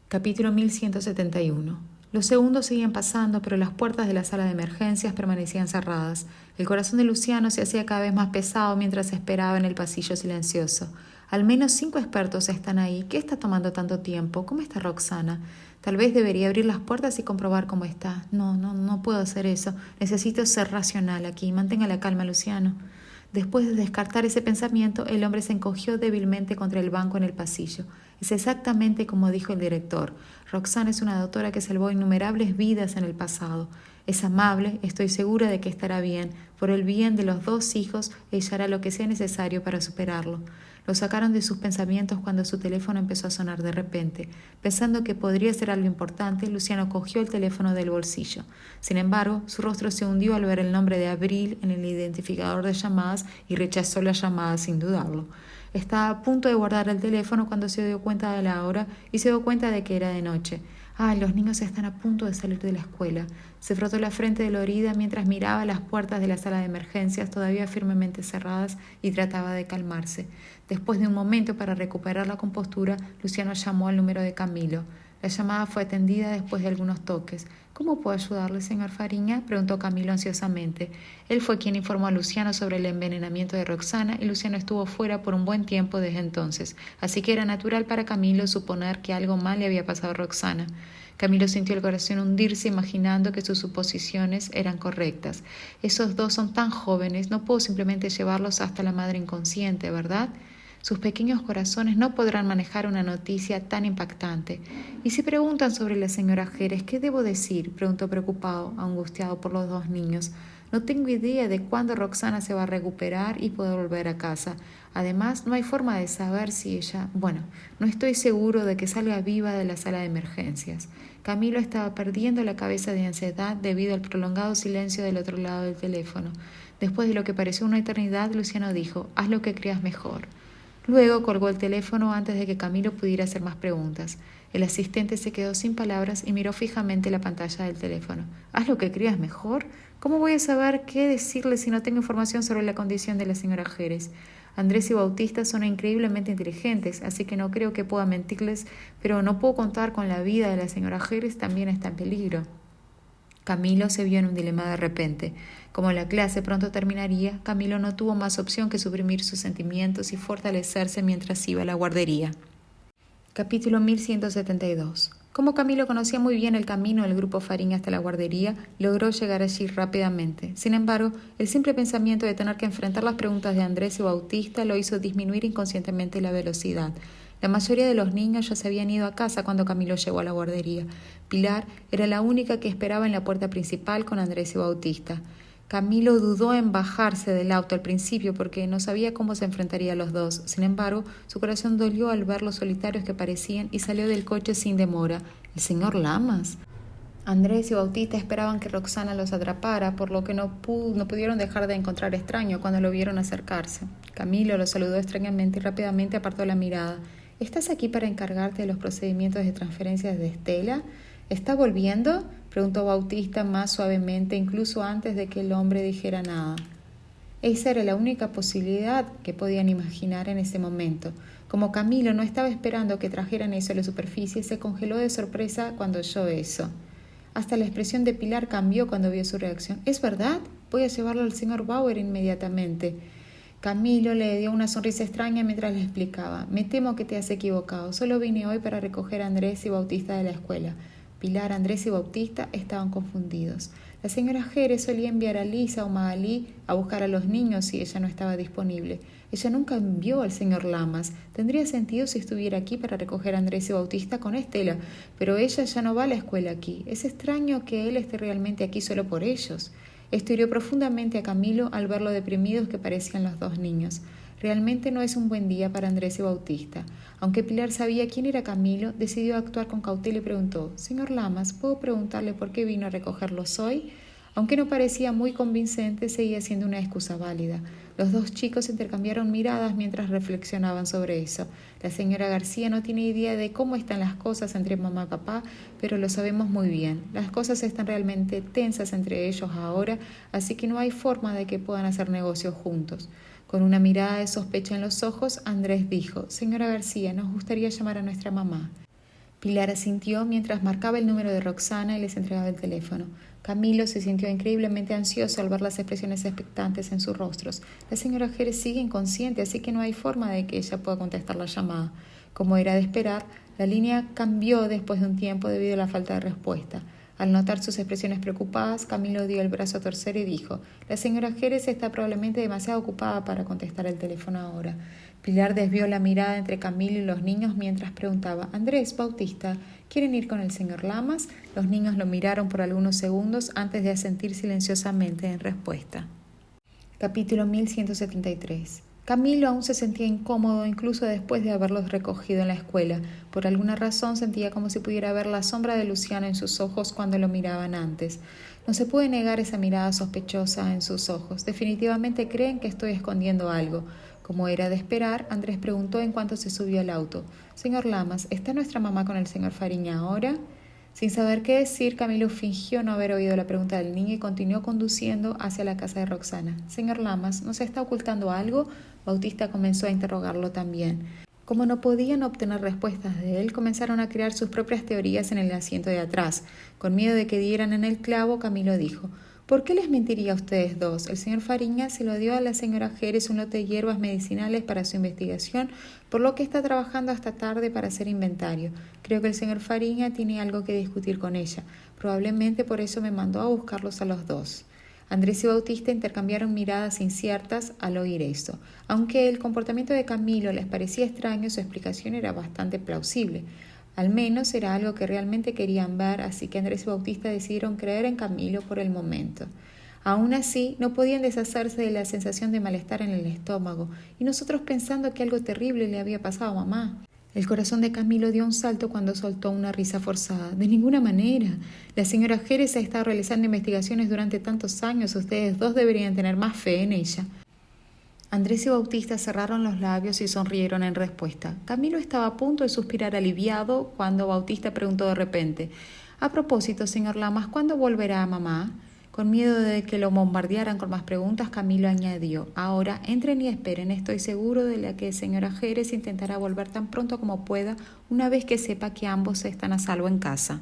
Capítulo 1171. Los segundos seguían pasando, pero las puertas de la sala de emergencias permanecían cerradas. El corazón de Luciano se hacía cada vez más pesado mientras esperaba en el pasillo silencioso. Al menos 5 expertos están ahí. ¿Qué está tomando tanto tiempo? ¿Cómo está Roxana? Tal vez debería abrir las puertas y comprobar cómo está. No puedo hacer eso. Necesito ser racional aquí. Mantenga la calma, Luciano. Después de descartar ese pensamiento, el hombre se encogió débilmente contra el banco en el pasillo. Es exactamente como dijo el director. Roxana es una doctora que salvó innumerables vidas en el pasado. Es amable, estoy segura de que estará bien. Por el bien de los 2 hijos, ella hará lo que sea necesario para superarlo. Lo sacaron de sus pensamientos cuando su teléfono empezó a sonar de repente. Pensando que podría ser algo importante, Luciano cogió el teléfono del bolsillo. Sin embargo, su rostro se hundió al ver el nombre de Abril en el identificador de llamadas y rechazó la llamada sin dudarlo. Estaba a punto de guardar el teléfono cuando se dio cuenta de la hora y se dio cuenta de que era de noche. Los niños están a punto de salir de la escuela. Se frotó la frente dolorida mientras miraba las puertas de la sala de emergencias todavía firmemente cerradas y trataba de calmarse. Después de un momento para recuperar la compostura, Luciano llamó al número de Camilo. La llamada fue atendida después de algunos toques. ¿Cómo puedo ayudarle, señor Fariña?, preguntó Camilo ansiosamente. Él fue quien informó a Luciano sobre el envenenamiento de Roxana y Luciano estuvo fuera por un buen tiempo desde entonces, así que era natural para Camilo suponer que algo mal le había pasado a Roxana. Camilo sintió el corazón hundirse imaginando que sus suposiciones eran correctas. Esos 2 son tan jóvenes, no puedo simplemente llevarlos hasta la madre inconsciente, ¿verdad? Sus pequeños corazones no podrán manejar una noticia tan impactante. ¿Y si preguntan sobre la señora Jerez, qué debo decir?, preguntó preocupado, angustiado por los 2 niños. No tengo idea de cuándo Roxana se va a recuperar y poder volver a casa. Además, no hay forma de saber si ella... no estoy seguro de que salga viva de la sala de emergencias. Camilo estaba perdiendo la cabeza de ansiedad debido al prolongado silencio del otro lado del teléfono. Después de lo que pareció una eternidad, Luciano dijo: «Haz lo que creas mejor». Luego colgó el teléfono antes de que Camilo pudiera hacer más preguntas. El asistente se quedó sin palabras y miró fijamente la pantalla del teléfono. «¿Haz lo que creas mejor? ¿Cómo voy a saber qué decirle si no tengo información sobre la condición de la señora Jerez? Andrés y Bautista son increíblemente inteligentes, así que no creo que pueda mentirles, pero no puedo contar con la vida de la señora Jerez, también está en peligro». Camilo se vio en un dilema de repente. Como la clase pronto terminaría, Camilo no tuvo más opción que suprimir sus sentimientos y fortalecerse mientras iba a la guardería. Capítulo 1172. Como Camilo conocía muy bien el camino del grupo Fariña hasta la guardería, logró llegar allí rápidamente. Sin embargo, el simple pensamiento de tener que enfrentar las preguntas de Andrés y Bautista lo hizo disminuir inconscientemente la velocidad. La mayoría de los niños ya se habían ido a casa cuando Camilo llegó a la guardería. Pilar era la única que esperaba en la puerta principal con Andrés y Bautista. Camilo dudó en bajarse del auto al principio porque no sabía cómo se enfrentaría a los 2. Sin embargo, su corazón dolió al ver lo solitarios que parecían y salió del coche sin demora. ¿El señor Lamas? Andrés y Bautista esperaban que Roxana los atrapara, por lo que no pudieron dejar de encontrar extraño cuando lo vieron acercarse. Camilo los saludó extrañamente y rápidamente apartó la mirada. ¿Estás aquí para encargarte de los procedimientos de transferencias de Estela? ¿Está volviendo?, preguntó Bautista más suavemente, incluso antes de que el hombre dijera nada. Esa era la única posibilidad que podían imaginar en ese momento. Como Camilo no estaba esperando que trajeran eso a la superficie, se congeló de sorpresa cuando oyó eso. Hasta la expresión de Pilar cambió cuando vio su reacción. «¿Es verdad? Voy a llevarlo al señor Bauer inmediatamente». Camilo le dio una sonrisa extraña mientras le explicaba. «Me temo que te has equivocado. Solo vine hoy para recoger a Andrés y Bautista de la escuela». Pilar, Andrés y Bautista estaban confundidos. La señora Jerez solía enviar a Lisa o Magalí a buscar a los niños si ella no estaba disponible. Ella nunca envió al señor Lamas. Tendría sentido si estuviera aquí para recoger a Andrés y Bautista con Estela, pero ella ya no va a la escuela aquí. Es extraño que él esté realmente aquí solo por ellos. Esto hirió profundamente a Camilo al ver lo deprimidos que parecían los 2 niños. Realmente no es un buen día para Andrés y Bautista. Aunque Pilar sabía quién era Camilo, decidió actuar con cautela y preguntó: «Señor Lamas, ¿puedo preguntarle por qué vino a recogerlos hoy?». Aunque no parecía muy convincente, seguía siendo una excusa válida. Los 2 chicos intercambiaron miradas mientras reflexionaban sobre eso. La señora García no tiene idea de cómo están las cosas entre mamá y papá, pero lo sabemos muy bien. Las cosas están realmente tensas entre ellos ahora, así que no hay forma de que puedan hacer negocios juntos. Con una mirada de sospecha en los ojos, Andrés dijo: «Señora García, nos gustaría llamar a nuestra mamá». Pilar asintió mientras marcaba el número de Roxana y les entregaba el teléfono. Camilo se sintió increíblemente ansioso al ver las expresiones expectantes en sus rostros. La señora Jerez sigue inconsciente, así que no hay forma de que ella pueda contestar la llamada. Como era de esperar, la línea cambió después de un tiempo debido a la falta de respuesta. Al notar sus expresiones preocupadas, Camilo dio el brazo a torcer y dijo: «La señora Jerez está probablemente demasiado ocupada para contestar el teléfono ahora». Pilar desvió la mirada entre Camilo y los niños mientras preguntaba: «Andrés, Bautista, ¿quieren ir con el señor Lamas?». Los niños lo miraron por algunos segundos antes de asentir silenciosamente en respuesta. Capítulo 1173. Camilo aún se sentía incómodo incluso después de haberlos recogido en la escuela. Por alguna razón sentía como si pudiera ver la sombra de Luciano en sus ojos cuando lo miraban antes. No se puede negar esa mirada sospechosa en sus ojos. Definitivamente creen que estoy escondiendo algo. Como era de esperar, Andrés preguntó en cuanto se subió al auto: «Señor Lamas, ¿está nuestra mamá con el señor Fariña ahora?». Sin saber qué decir, Camilo fingió no haber oído la pregunta del niño y continuó conduciendo hacia la casa de Roxana. «Señor Lamas, ¿nos está ocultando algo?». Bautista comenzó a interrogarlo también. Como no podían obtener respuestas de él, comenzaron a crear sus propias teorías en el asiento de atrás. Con miedo de que dieran en el clavo, Camilo dijo: «¿Por qué les mentiría a ustedes dos? El señor Fariña se lo dio a la señora Jerez un lote de hierbas medicinales para su investigación, por lo que está trabajando hasta tarde para hacer inventario. Creo que el señor Fariña tiene algo que discutir con ella. Probablemente por eso me mandó a buscarlos a los dos». Andrés y Bautista intercambiaron miradas inciertas al oír esto. Aunque el comportamiento de Camilo les parecía extraño, su explicación era bastante plausible. Al menos era algo que realmente querían ver, así que Andrés y Bautista decidieron creer en Camilo por el momento. Aún así, no podían deshacerse de la sensación de malestar en el estómago, y nosotros pensando que algo terrible le había pasado a mamá. El corazón de Camilo dio un salto cuando soltó una risa forzada. «De ninguna manera. La señora Jerez ha estado realizando investigaciones durante tantos años. Ustedes dos deberían tener más fe en ella». Andrés y Bautista cerraron los labios y sonrieron en respuesta. Camilo estaba a punto de suspirar aliviado cuando Bautista preguntó de repente: «A propósito, señor Lamas, ¿cuándo volverá a mamá?». Con miedo de que lo bombardearan con más preguntas, Camilo añadió: «Ahora entren y esperen. Estoy seguro de la que señora Jerez intentará volver tan pronto como pueda, una vez que sepa que ambos están a salvo en casa».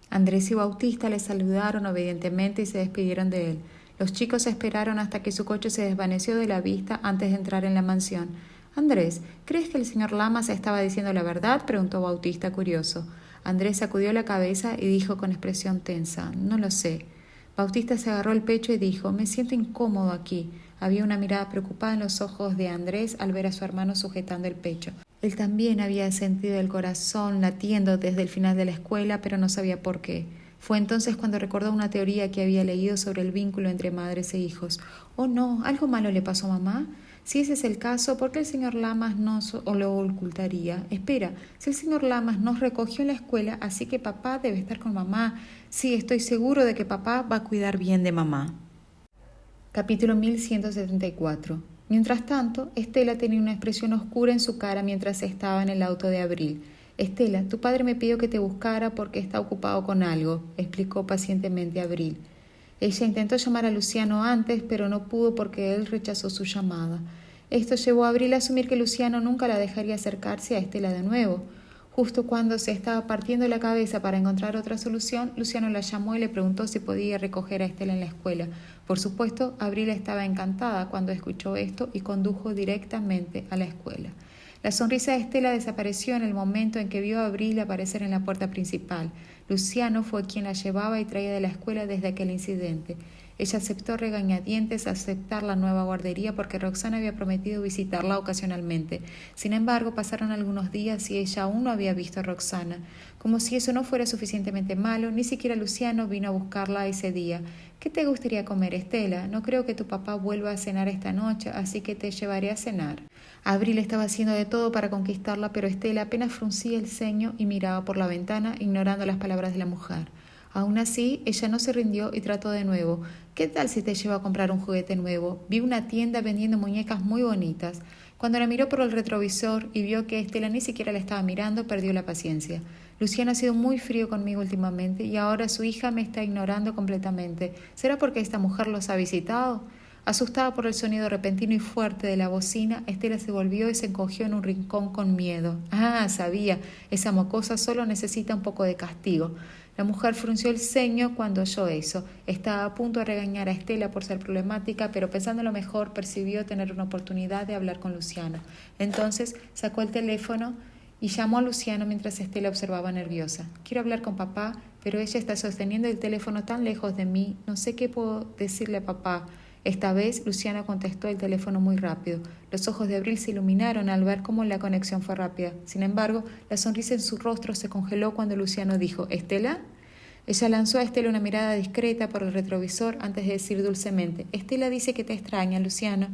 Andrés y Bautista le saludaron obedientemente y se despidieron de él. Los chicos esperaron hasta que su coche se desvaneció de la vista antes de entrar en la mansión. «Andrés, ¿crees que el señor Lamas estaba diciendo la verdad?», preguntó Bautista curioso. Andrés sacudió la cabeza y dijo con expresión tensa: «No lo sé». Bautista se agarró el pecho y dijo: «Me siento incómodo aquí». Había una mirada preocupada en los ojos de Andrés al ver a su hermano sujetando el pecho. Él también había sentido el corazón latiendo desde el final de la escuela, pero no sabía por qué. Fue entonces cuando recordó una teoría que había leído sobre el vínculo entre madres e hijos. «Oh no, ¿algo malo le pasó a mamá? Si ese es el caso, ¿por qué el señor Lamas lo ocultaría? Espera, si el señor Lamas nos recogió en la escuela, así que papá debe estar con mamá. Sí, estoy seguro de que papá va a cuidar bien de mamá». Capítulo 1174. Mientras tanto, Estela tenía una expresión oscura en su cara mientras estaba en el auto de Abril. «Estela, tu padre me pidió que te buscara porque está ocupado con algo», explicó pacientemente Abril. Ella intentó llamar a Luciano antes, pero no pudo porque él rechazó su llamada. Esto llevó a Abril a asumir que Luciano nunca la dejaría acercarse a Estela de nuevo. Justo cuando se estaba partiendo la cabeza para encontrar otra solución, Luciano la llamó y le preguntó si podía recoger a Estela en la escuela. Por supuesto, Abril estaba encantada cuando escuchó esto y condujo directamente a la escuela. La sonrisa de Estela desapareció en el momento en que vio a Abril aparecer en la puerta principal. Luciano fue quien la llevaba y traía de la escuela desde aquel incidente. Ella aceptó regañadientes aceptar la nueva guardería porque Roxana había prometido visitarla ocasionalmente. Sin embargo, pasaron algunos días y ella aún no había visto a Roxana. Como si eso no fuera suficientemente malo, ni siquiera Luciano vino a buscarla ese día. «¿Qué te gustaría comer, Estela? No creo que tu papá vuelva a cenar esta noche, así que te llevaré a cenar». Abril estaba haciendo de todo para conquistarla, pero Estela apenas fruncía el ceño y miraba por la ventana, ignorando las palabras de la mujer. Aún así, ella no se rindió y trató de nuevo. «¿Qué tal si te llevo a comprar un juguete nuevo? Vi una tienda vendiendo muñecas muy bonitas». Cuando la miró por el retrovisor y vio que Estela ni siquiera la estaba mirando, perdió la paciencia. «Luciano ha sido muy frío conmigo últimamente y ahora su hija me está ignorando completamente. ¿Será porque esta mujer los ha visitado?». Asustada por el sonido repentino y fuerte de la bocina, Estela se volvió y se encogió en un rincón con miedo. Ah, sabía, esa mocosa solo necesita un poco de castigo. La mujer frunció el ceño cuando oyó eso. Estaba a punto de regañar a Estela por ser problemática, pero pensándolo mejor, percibió tener una oportunidad de hablar con Luciano. Entonces sacó el teléfono y llamó a Luciano mientras Estela observaba nerviosa. Quiero hablar con papá, pero ella está sosteniendo el teléfono tan lejos de mí. No sé qué puedo decirle a papá. Esta vez Luciano contestó el teléfono muy rápido. Los ojos de Abril se iluminaron al ver cómo la conexión fue rápida. Sin embargo, la sonrisa en su rostro se congeló cuando Luciano dijo: ¿Estela? Ella lanzó a Estela una mirada discreta por el retrovisor antes de decir dulcemente: Estela dice que te extraña, Luciano.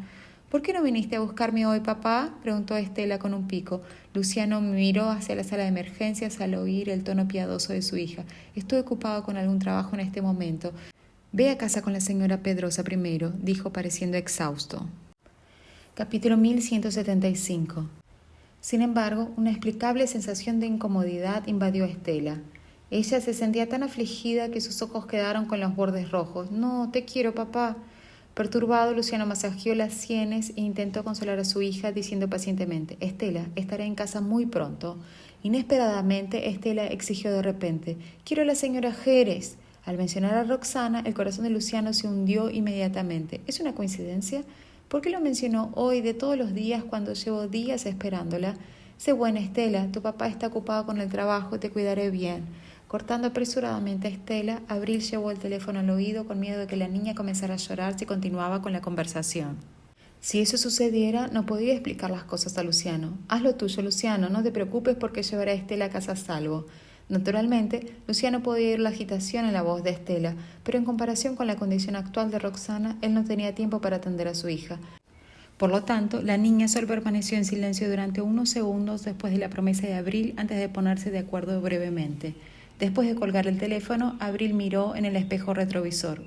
¿Por qué no viniste a buscarme hoy, papá?, preguntó Estela con un pico. Luciano miró hacia la sala de emergencias al oír el tono piadoso de su hija. Estoy ocupado con algún trabajo en este momento. Ve a casa con la señora Pedrosa primero, dijo pareciendo exhausto. Capítulo 1175. Sin embargo, una inexplicable sensación de incomodidad invadió a Estela. Ella se sentía tan afligida que sus ojos quedaron con los bordes rojos. No, te quiero, papá. Perturbado, Luciano masajeó las sienes e intentó consolar a su hija diciendo pacientemente: Estela, estaré en casa muy pronto. Inesperadamente, Estela exigió de repente: quiero a la señora Jerez. Al mencionar a Roxana, el corazón de Luciano se hundió inmediatamente. ¿Es una coincidencia? ¿Por qué lo mencionó hoy de todos los días cuando llevo días esperándola? Sé buena, Estela, tu papá está ocupado con el trabajo, te cuidaré bien. Cortando apresuradamente a Estela, Abril llevó el teléfono al oído con miedo de que la niña comenzara a llorar si continuaba con la conversación. Si eso sucediera, no podía explicar las cosas a Luciano. Haz lo tuyo, Luciano, no te preocupes porque llevaré a Estela a casa a salvo. Naturalmente, Luciano podía oír la agitación en la voz de Estela, pero en comparación con la condición actual de Roxana, él no tenía tiempo para atender a su hija. Por lo tanto, la niña solo permaneció en silencio durante unos segundos después de la promesa de Abril antes de ponerse de acuerdo brevemente. Después de colgar el teléfono, Abril miró en el espejo retrovisor.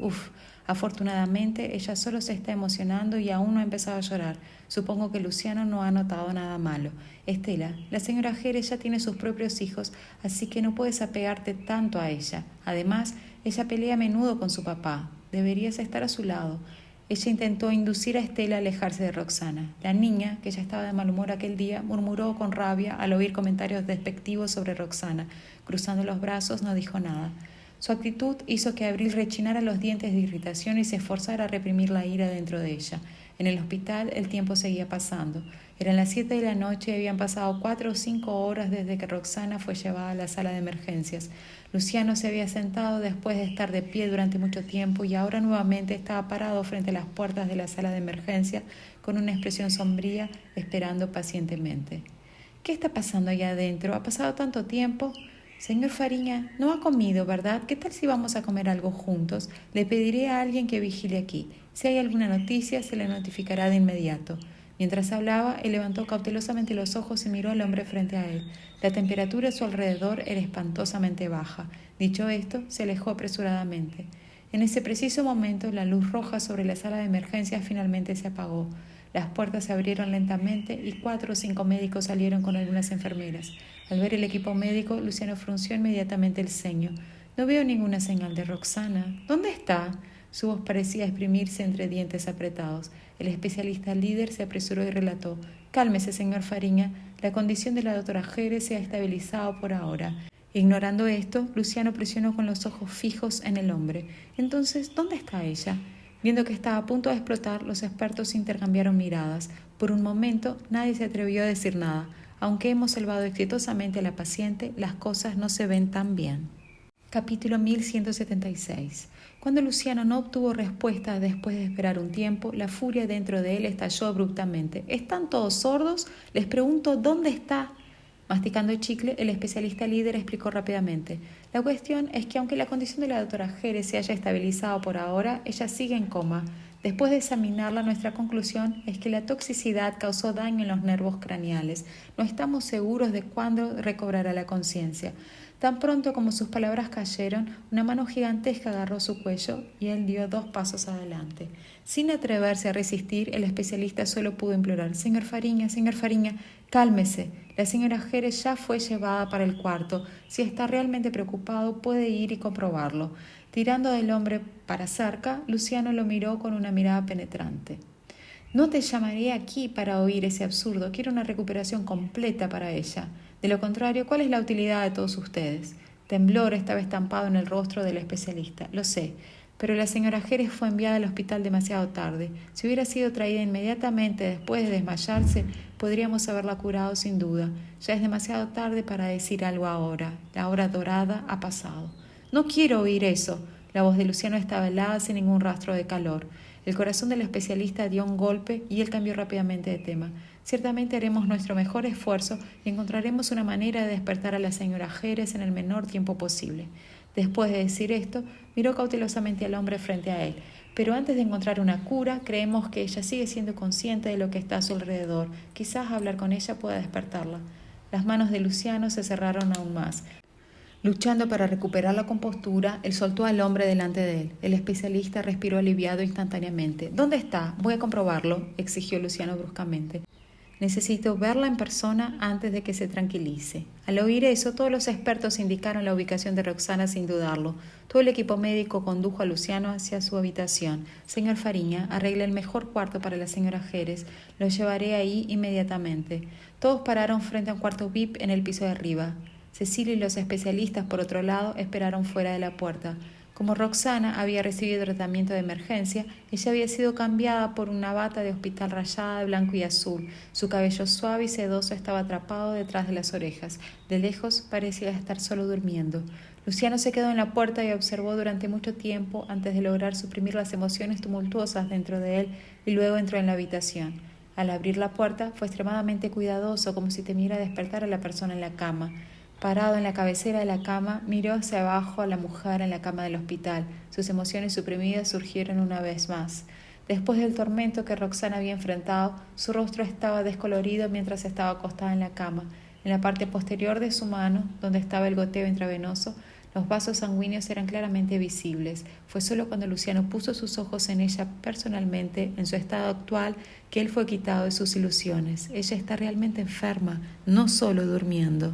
Afortunadamente, ella solo se está emocionando y aún no ha empezado a llorar. Supongo que Luciano no ha notado nada malo. Estela, la señora Jerez ya tiene sus propios hijos, así que no puedes apegarte tanto a ella. Además, ella pelea a menudo con su papá. Deberías estar a su lado. Ella intentó inducir a Estela a alejarse de Roxana. La niña, que ya estaba de mal humor aquel día, murmuró con rabia al oír comentarios despectivos sobre Roxana. Cruzando los brazos, no dijo nada. Su actitud hizo que Abril rechinara los dientes de irritación y se esforzara a reprimir la ira dentro de ella. En el hospital el tiempo seguía pasando. Eran las 7 de la noche y habían pasado 4 o 5 horas desde que Roxana fue llevada a la sala de emergencias. Luciano se había sentado después de estar de pie durante mucho tiempo y ahora nuevamente estaba parado frente a las puertas de la sala de emergencias con una expresión sombría, esperando pacientemente. ¿Qué está pasando allá adentro? ¿Ha pasado tanto tiempo? Señor Fariña, no ha comido, ¿verdad? ¿Qué tal si vamos a comer algo juntos? Le pediré a alguien que vigile aquí. Si hay alguna noticia, se le notificará de inmediato. Mientras hablaba, él levantó cautelosamente los ojos y miró al hombre frente a él. La temperatura a su alrededor era espantosamente baja. Dicho esto, se alejó apresuradamente. En ese preciso momento, la luz roja sobre la sala de emergencias finalmente se apagó. Las puertas se abrieron lentamente y 4 o 5 médicos salieron con algunas enfermeras. Al ver el equipo médico, Luciano frunció inmediatamente el ceño. No veo ninguna señal de Roxana. ¿Dónde está? Su voz parecía exprimirse entre dientes apretados. El especialista líder se apresuró y relató: Cálmese, señor Fariña. La condición de la doctora Jerez se ha estabilizado por ahora. Ignorando esto, Luciano presionó con los ojos fijos en el hombre. Entonces, ¿dónde está ella? Viendo que estaba a punto de explotar, los expertos intercambiaron miradas. Por un momento, nadie se atrevió a decir nada. Aunque hemos salvado exitosamente a la paciente, las cosas no se ven tan bien. Capítulo 1176. Cuando Luciano no obtuvo respuesta después de esperar un tiempo, la furia dentro de él estalló abruptamente. ¿Están todos sordos? Les pregunto, ¿dónde está? Masticando el chicle, el especialista líder explicó rápidamente. La cuestión es que aunque la condición de la doctora Jerez se haya estabilizado por ahora, ella sigue en coma. Después de examinarla, nuestra conclusión es que la toxicidad causó daño en los nervios craneales. No estamos seguros de cuándo recobrará la conciencia. Tan pronto como sus palabras cayeron, una mano gigantesca agarró su cuello y él dio 2 pasos adelante. Sin atreverse a resistir, el especialista solo pudo implorar: Señor Fariña, cálmese. La señora Jerez ya fue llevada para el cuarto. Si está realmente preocupado, puede ir y comprobarlo. Tirando del hombre para cerca, Luciano lo miró con una mirada penetrante. No te llamaré aquí para oír ese absurdo. Quiero una recuperación completa para ella. De lo contrario, ¿cuál es la utilidad de todos ustedes? Temblor estaba estampado en el rostro del especialista. Lo sé, pero la señora Jerez fue enviada al hospital demasiado tarde. Si hubiera sido traída inmediatamente después de desmayarse, podríamos haberla curado sin duda. Ya es demasiado tarde para decir algo ahora. La hora dorada ha pasado. No quiero oír eso. La voz de Luciano estaba helada sin ningún rastro de calor. El corazón del especialista dio un golpe y él cambió rápidamente de tema. Ciertamente haremos nuestro mejor esfuerzo y encontraremos una manera de despertar a la señora Jerez en el menor tiempo posible. Después de decir esto, miró cautelosamente al hombre frente a él. Pero antes de encontrar una cura, creemos que ella sigue siendo consciente de lo que está a su alrededor. Quizás hablar con ella pueda despertarla. Las manos de Luciano se cerraron aún más. Luchando para recuperar la compostura, él soltó al hombre delante de él. El especialista respiró aliviado instantáneamente. ¿Dónde está? Voy a comprobarlo, exigió Luciano bruscamente. Necesito verla en persona antes de que se tranquilice. Al oír eso, todos los expertos indicaron la ubicación de Roxana sin dudarlo. Todo el equipo médico condujo a Luciano hacia su habitación. Señor Fariña, arregle el mejor cuarto para la señora Jerez. Lo llevaré ahí inmediatamente. Todos pararon frente a un cuarto VIP en el piso de arriba. Cecilia y los especialistas, por otro lado, esperaron fuera de la puerta. Como Roxana había recibido tratamiento de emergencia, ella había sido cambiada por una bata de hospital rayada de blanco y azul. Su cabello suave y sedoso estaba atrapado detrás de las orejas. De lejos parecía estar solo durmiendo. Luciano se quedó en la puerta y observó durante mucho tiempo antes de lograr suprimir las emociones tumultuosas dentro de él y luego entró en la habitación. Al abrir la puerta fue extremadamente cuidadoso, como si temiera despertar a la persona en la cama. Parado en la cabecera de la cama, miró hacia abajo a la mujer en la cama del hospital. Sus emociones suprimidas surgieron una vez más. Después del tormento que Roxana había enfrentado, su rostro estaba descolorido mientras estaba acostada en la cama. En la parte posterior de su mano, donde estaba el goteo intravenoso, los vasos sanguíneos eran claramente visibles. Fue solo cuando Luciano puso sus ojos en ella personalmente, en su estado actual, que él fue quitado de sus ilusiones. Ella está realmente enferma, no solo durmiendo.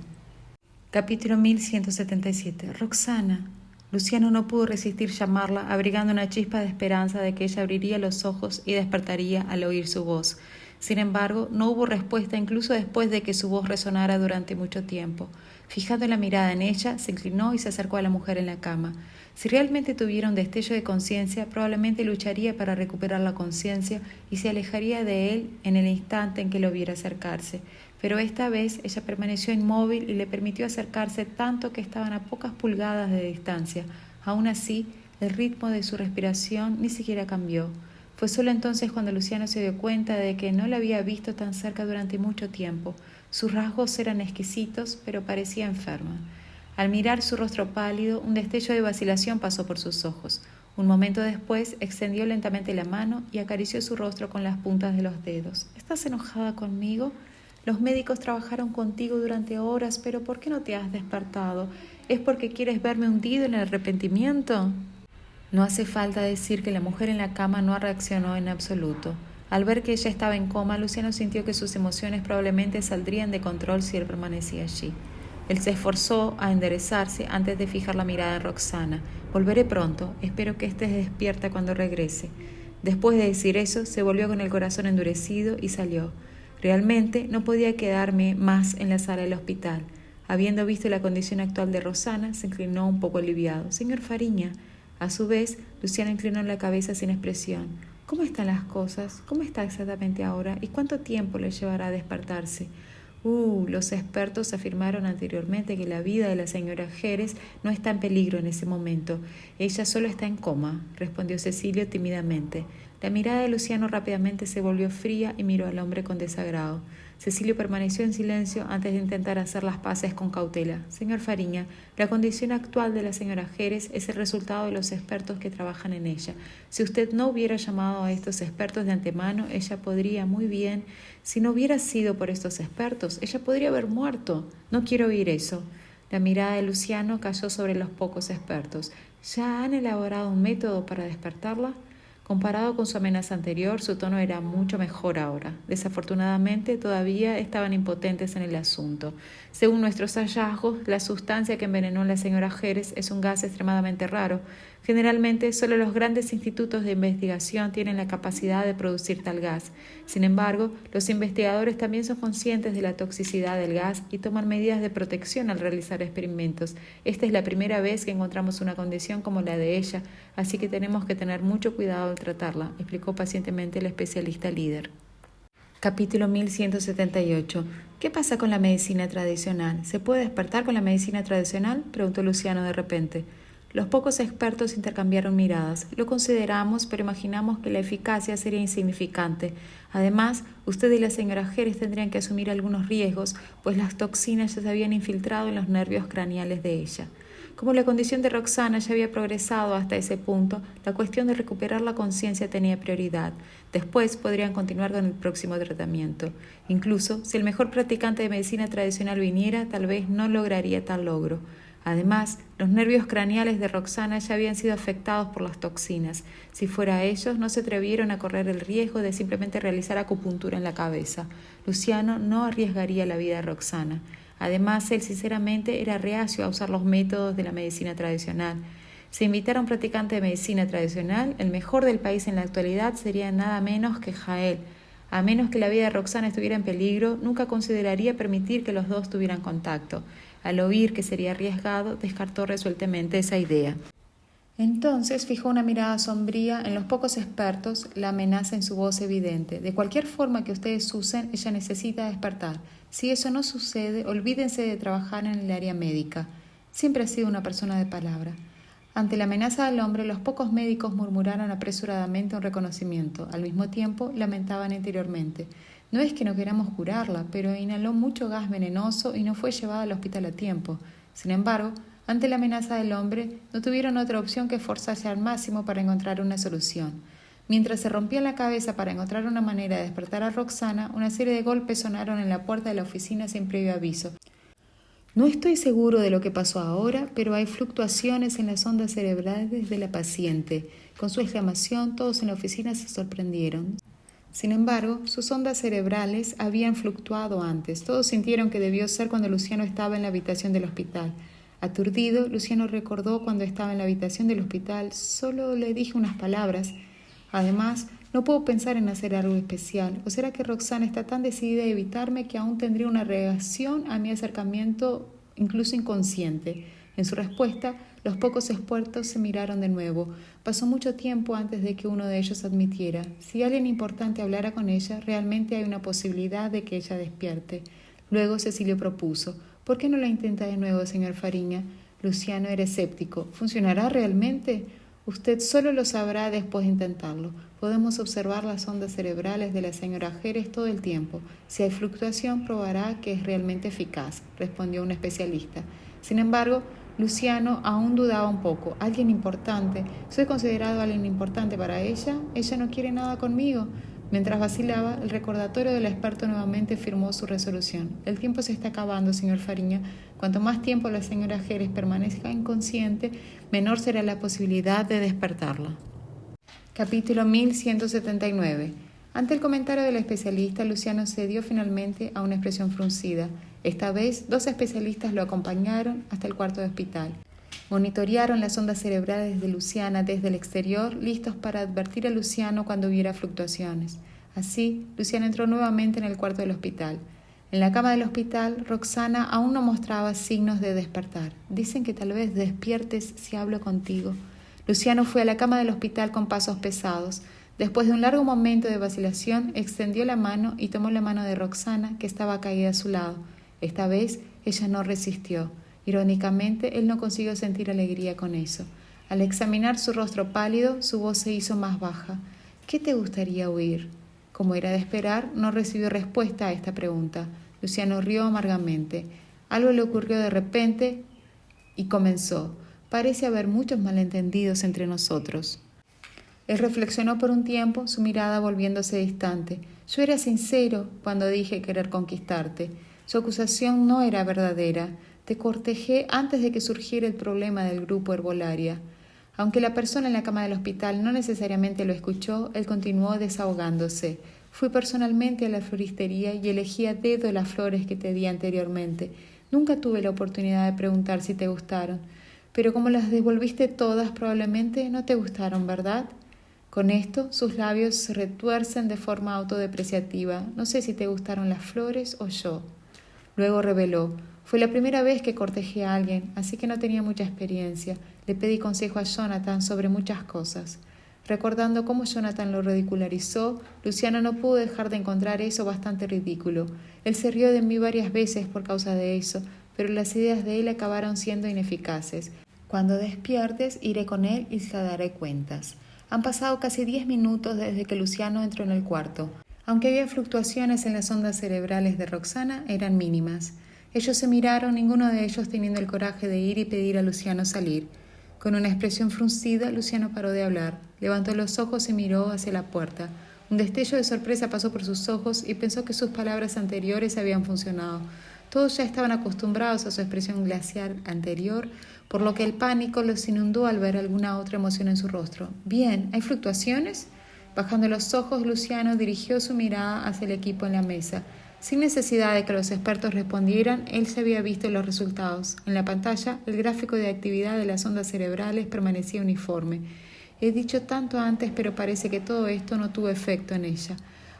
Capítulo 1177. Roxana. Luciano no pudo resistir llamarla, abrigando una chispa de esperanza de que ella abriría los ojos y despertaría al oír su voz. Sin embargo, no hubo respuesta incluso después de que su voz resonara durante mucho tiempo. Fijando la mirada en ella, se inclinó y se acercó a la mujer en la cama. Si realmente tuviera un destello de conciencia, probablemente lucharía para recuperar la conciencia y se alejaría de él en el instante en que lo viera acercarse. Pero esta vez ella permaneció inmóvil y le permitió acercarse tanto que estaban a pocas pulgadas de distancia. Aún así, el ritmo de su respiración ni siquiera cambió. Fue solo entonces cuando Luciano se dio cuenta de que no la había visto tan cerca durante mucho tiempo. Sus rasgos eran exquisitos, pero parecía enferma. Al mirar su rostro pálido, un destello de vacilación pasó por sus ojos. Un momento después, extendió lentamente la mano y acarició su rostro con las puntas de los dedos. ¿Estás enojada conmigo? Los médicos trabajaron contigo durante horas, pero ¿por qué no te has despertado? ¿Es porque quieres verme hundido en el arrepentimiento? No hace falta decir que la mujer en la cama no reaccionó en absoluto. Al ver que ella estaba en coma, Luciano sintió que sus emociones probablemente saldrían de control si él permanecía allí. Él se esforzó a enderezarse antes de fijar la mirada en Roxana. Volveré pronto, espero que estés despierta cuando regrese. Después de decir eso, se volvió con el corazón endurecido y salió. Realmente no podía quedarme más en la sala del hospital. Habiendo visto la condición actual de Roxana, se inclinó un poco aliviado. Señor Fariña. A su vez, Luciano inclinó la cabeza sin expresión. ¿Cómo están las cosas? ¿Cómo está exactamente ahora? ¿Y cuánto tiempo le llevará a despertarse? Los expertos afirmaron anteriormente que la vida de la señora Jerez no está en peligro en ese momento. Ella solo está en coma, respondió Cecilio tímidamente. La mirada de Luciano rápidamente se volvió fría y miró al hombre con desagrado. Cecilio permaneció en silencio antes de intentar hacer las paces con cautela. Señor Fariña, la condición actual de la señora Jerez es el resultado de los expertos que trabajan en ella. Si usted no hubiera llamado a estos expertos de antemano, ella podría muy bien. Si no hubiera sido por estos expertos, ella podría haber muerto. No quiero oír eso. La mirada de Luciano cayó sobre los pocos expertos. ¿Ya han elaborado un método para despertarla? Comparado con su amenaza anterior, su tono era mucho mejor ahora. Desafortunadamente, todavía estaban impotentes en el asunto. Según nuestros hallazgos, la sustancia que envenenó a la señora Jerez es un gas extremadamente raro. Generalmente, solo los grandes institutos de investigación tienen la capacidad de producir tal gas. Sin embargo, los investigadores también son conscientes de la toxicidad del gas y toman medidas de protección al realizar experimentos. Esta es la primera vez que encontramos una condición como la de ella, así que tenemos que tener mucho cuidado al tratarla, explicó pacientemente el especialista líder. Capítulo 1178. ¿Qué pasa con la medicina tradicional? ¿Se puede despertar con la medicina tradicional?, preguntó Luciano de repente. Los pocos expertos intercambiaron miradas. Lo consideramos, pero imaginamos que la eficacia sería insignificante. Además, usted y la señora Jerez tendrían que asumir algunos riesgos, pues las toxinas ya se habían infiltrado en los nervios craneales de ella. Como la condición de Roxana ya había progresado hasta ese punto, la cuestión de recuperar la conciencia tenía prioridad. Después podrían continuar con el próximo tratamiento. Incluso, si el mejor practicante de medicina tradicional viniera, tal vez no lograría tal logro. Además, los nervios craneales de Roxana ya habían sido afectados por las toxinas. Si fuera ellos, no se atrevieron a correr el riesgo de simplemente realizar acupuntura en la cabeza. Luciano no arriesgaría la vida de Roxana. Además, él sinceramente era reacio a usar los métodos de la medicina tradicional. Si invitara a un practicante de medicina tradicional, el mejor del país en la actualidad sería nada menos que Jael. A menos que la vida de Roxana estuviera en peligro, nunca consideraría permitir que los dos tuvieran contacto. Al oír que sería arriesgado, descartó resueltamente esa idea. Entonces fijó una mirada sombría en los pocos expertos, la amenaza en su voz evidente. De cualquier forma que ustedes usen, ella necesita despertar. Si eso no sucede, olvídense de trabajar en el área médica. Siempre ha sido una persona de palabra. Ante la amenaza del hombre, los pocos médicos murmuraron apresuradamente un reconocimiento. Al mismo tiempo, lamentaban interiormente. No es que no queramos curarla, pero inhaló mucho gas venenoso y no fue llevada al hospital a tiempo. Sin embargo, ante la amenaza del hombre, no tuvieron otra opción que esforzarse al máximo para encontrar una solución. Mientras se rompían la cabeza para encontrar una manera de despertar a Roxana, una serie de golpes sonaron en la puerta de la oficina sin previo aviso. No estoy seguro de lo que pasó ahora, pero hay fluctuaciones en las ondas cerebrales de la paciente. Con su exclamación, todos en la oficina se sorprendieron. Sin embargo, sus ondas cerebrales habían fluctuado antes. Todos sintieron que debió ser cuando Luciano estaba en la habitación del hospital. Aturdido, Luciano recordó cuando estaba en la habitación del hospital. Solo le dije unas palabras. Además, no puedo pensar en hacer algo especial. ¿O será que Roxana está tan decidida a evitarme que aún tendría una reacción a mi acercamiento, incluso inconsciente? En su respuesta, los pocos expertos se miraron de nuevo. Pasó mucho tiempo antes de que uno de ellos admitiera: si alguien importante hablara con ella, realmente hay una posibilidad de que ella despierte. Luego Cecilio propuso: ¿por qué no la intenta de nuevo, señor Fariña? Luciano era escéptico. ¿Funcionará realmente? Usted solo lo sabrá después de intentarlo. Podemos observar las ondas cerebrales de la señora Jerez todo el tiempo. Si hay fluctuación, probará que es realmente eficaz, respondió un especialista. Sin embargo, Luciano aún dudaba un poco. ¿Alguien importante? ¿Soy considerado alguien importante para ella? ¿Ella no quiere nada conmigo? Mientras vacilaba, el recordatorio del experto nuevamente firmó su resolución. El tiempo se está acabando, señor Fariña. Cuanto más tiempo la señora Jerez permanezca inconsciente, menor será la posibilidad de despertarla. Capítulo 1179. Ante el comentario del especialista, Luciano cedió finalmente a una expresión fruncida. Esta vez, 2 especialistas lo acompañaron hasta el cuarto de hospital. Monitorearon las ondas cerebrales de Luciana desde el exterior, listos para advertir a Luciano cuando hubiera fluctuaciones. Así, Luciano entró nuevamente en el cuarto del hospital. En la cama del hospital, Roxana aún no mostraba signos de despertar. Dicen que tal vez despiertes si hablo contigo. Luciano fue a la cama del hospital con pasos pesados. Después de un largo momento de vacilación, extendió la mano y tomó la mano de Roxana, que estaba caída a su lado. Esta vez, ella no resistió. Irónicamente, él no consiguió sentir alegría con eso. Al examinar su rostro pálido, su voz se hizo más baja. ¿Qué te gustaría oír? Como era de esperar, no recibió respuesta a esta pregunta. Luciano rió amargamente. Algo le ocurrió de repente y comenzó: parece haber muchos malentendidos entre nosotros. Él reflexionó por un tiempo, su mirada volviéndose distante. Yo era sincero cuando dije querer conquistarte. Su acusación no era verdadera. Te cortejé antes de que surgiera el problema del grupo Herbolaria. Aunque la persona en la cama del hospital no necesariamente lo escuchó, él continuó desahogándose. Fui personalmente a la floristería y elegí a dedo las flores que te di anteriormente. Nunca tuve la oportunidad de preguntar si te gustaron. Pero como las devolviste todas, probablemente no te gustaron, ¿verdad? Con esto, sus labios se retuercen de forma autodepreciativa. No sé si te gustaron las flores o yo. Luego reveló: fue la primera vez que cortejé a alguien, así que no tenía mucha experiencia. Le pedí consejo a Jonathan sobre muchas cosas. Recordando cómo Jonathan lo ridicularizó, Luciano no pudo dejar de encontrar eso bastante ridículo. Él se rió de mí varias veces por causa de eso, pero las ideas de él acabaron siendo ineficaces. Cuando despiertes, iré con él y se daré cuentas. Han pasado casi 10 minutos desde que Luciano entró en el cuarto. Aunque había fluctuaciones en las ondas cerebrales de Roxana, eran mínimas. Ellos se miraron, ninguno de ellos teniendo el coraje de ir y pedir a Luciano salir. Con una expresión fruncida, Luciano paró de hablar, levantó los ojos y miró hacia la puerta. Un destello de sorpresa pasó por sus ojos y pensó que sus palabras anteriores habían funcionado. Todos ya estaban acostumbrados a su expresión glacial anterior, por lo que el pánico los inundó al ver alguna otra emoción en su rostro. «Bien, ¿hay fluctuaciones?» Bajando los ojos, Luciano dirigió su mirada hacia el equipo en la mesa. Sin necesidad de que los expertos respondieran, él se había visto los resultados. En la pantalla, el gráfico de actividad de las ondas cerebrales permanecía uniforme. He dicho tanto antes, pero parece que todo esto no tuvo efecto en ella.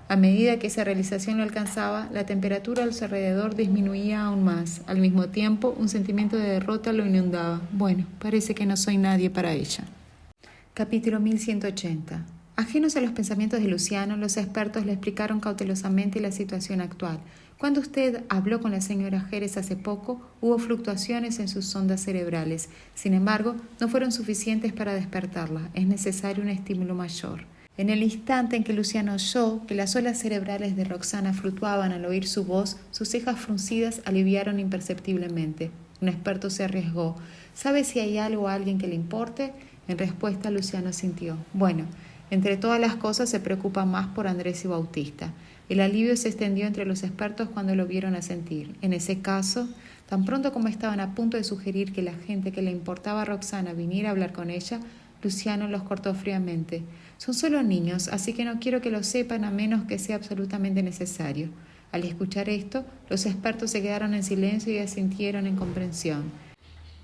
A medida que esa realización lo alcanzaba, la temperatura a su alrededor disminuía aún más. Al mismo tiempo, un sentimiento de derrota lo inundaba. Bueno, parece que no soy nadie para ella. Capítulo 1180. Ajenos a los pensamientos de Luciano, los expertos le explicaron cautelosamente la situación actual. Cuando usted habló con la señora Jerez hace poco, hubo fluctuaciones en sus ondas cerebrales. Sin embargo, no fueron suficientes para despertarla. Es necesario un estímulo mayor. En el instante en que Luciano oyó que las olas cerebrales de Roxana fluctuaban al oír su voz, sus cejas fruncidas aliviaron imperceptiblemente. Un experto se arriesgó. ¿Sabe si hay algo o alguien que le importe? En respuesta, Luciano sintió: bueno, entre todas las cosas se preocupa más por Andrés y Bautista. El alivio se extendió entre los expertos cuando lo vieron asentir. En ese caso, tan pronto como estaban a punto de sugerir que la gente que le importaba a Roxana viniera a hablar con ella, Luciano los cortó fríamente. Son solo niños, así que no quiero que lo sepan a menos que sea absolutamente necesario. Al escuchar esto, los expertos se quedaron en silencio y asintieron en comprensión.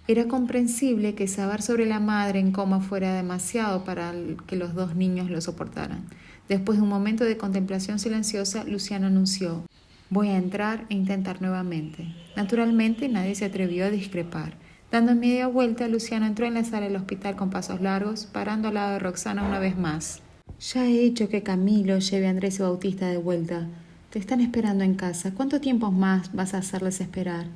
Era comprensible que saber sobre la madre en coma fuera demasiado para que los dos niños lo soportaran. Después de un momento de contemplación silenciosa, Luciano anunció: voy a entrar e intentar nuevamente. Naturalmente, nadie se atrevió a discrepar. Dando media vuelta, Luciano entró en la sala del hospital con pasos largos, parando al lado de Roxana una vez más. Ya he hecho que Camilo lleve a Andrés y Bautista de vuelta. Te están esperando en casa. ¿Cuánto tiempo más vas a hacerles esperar?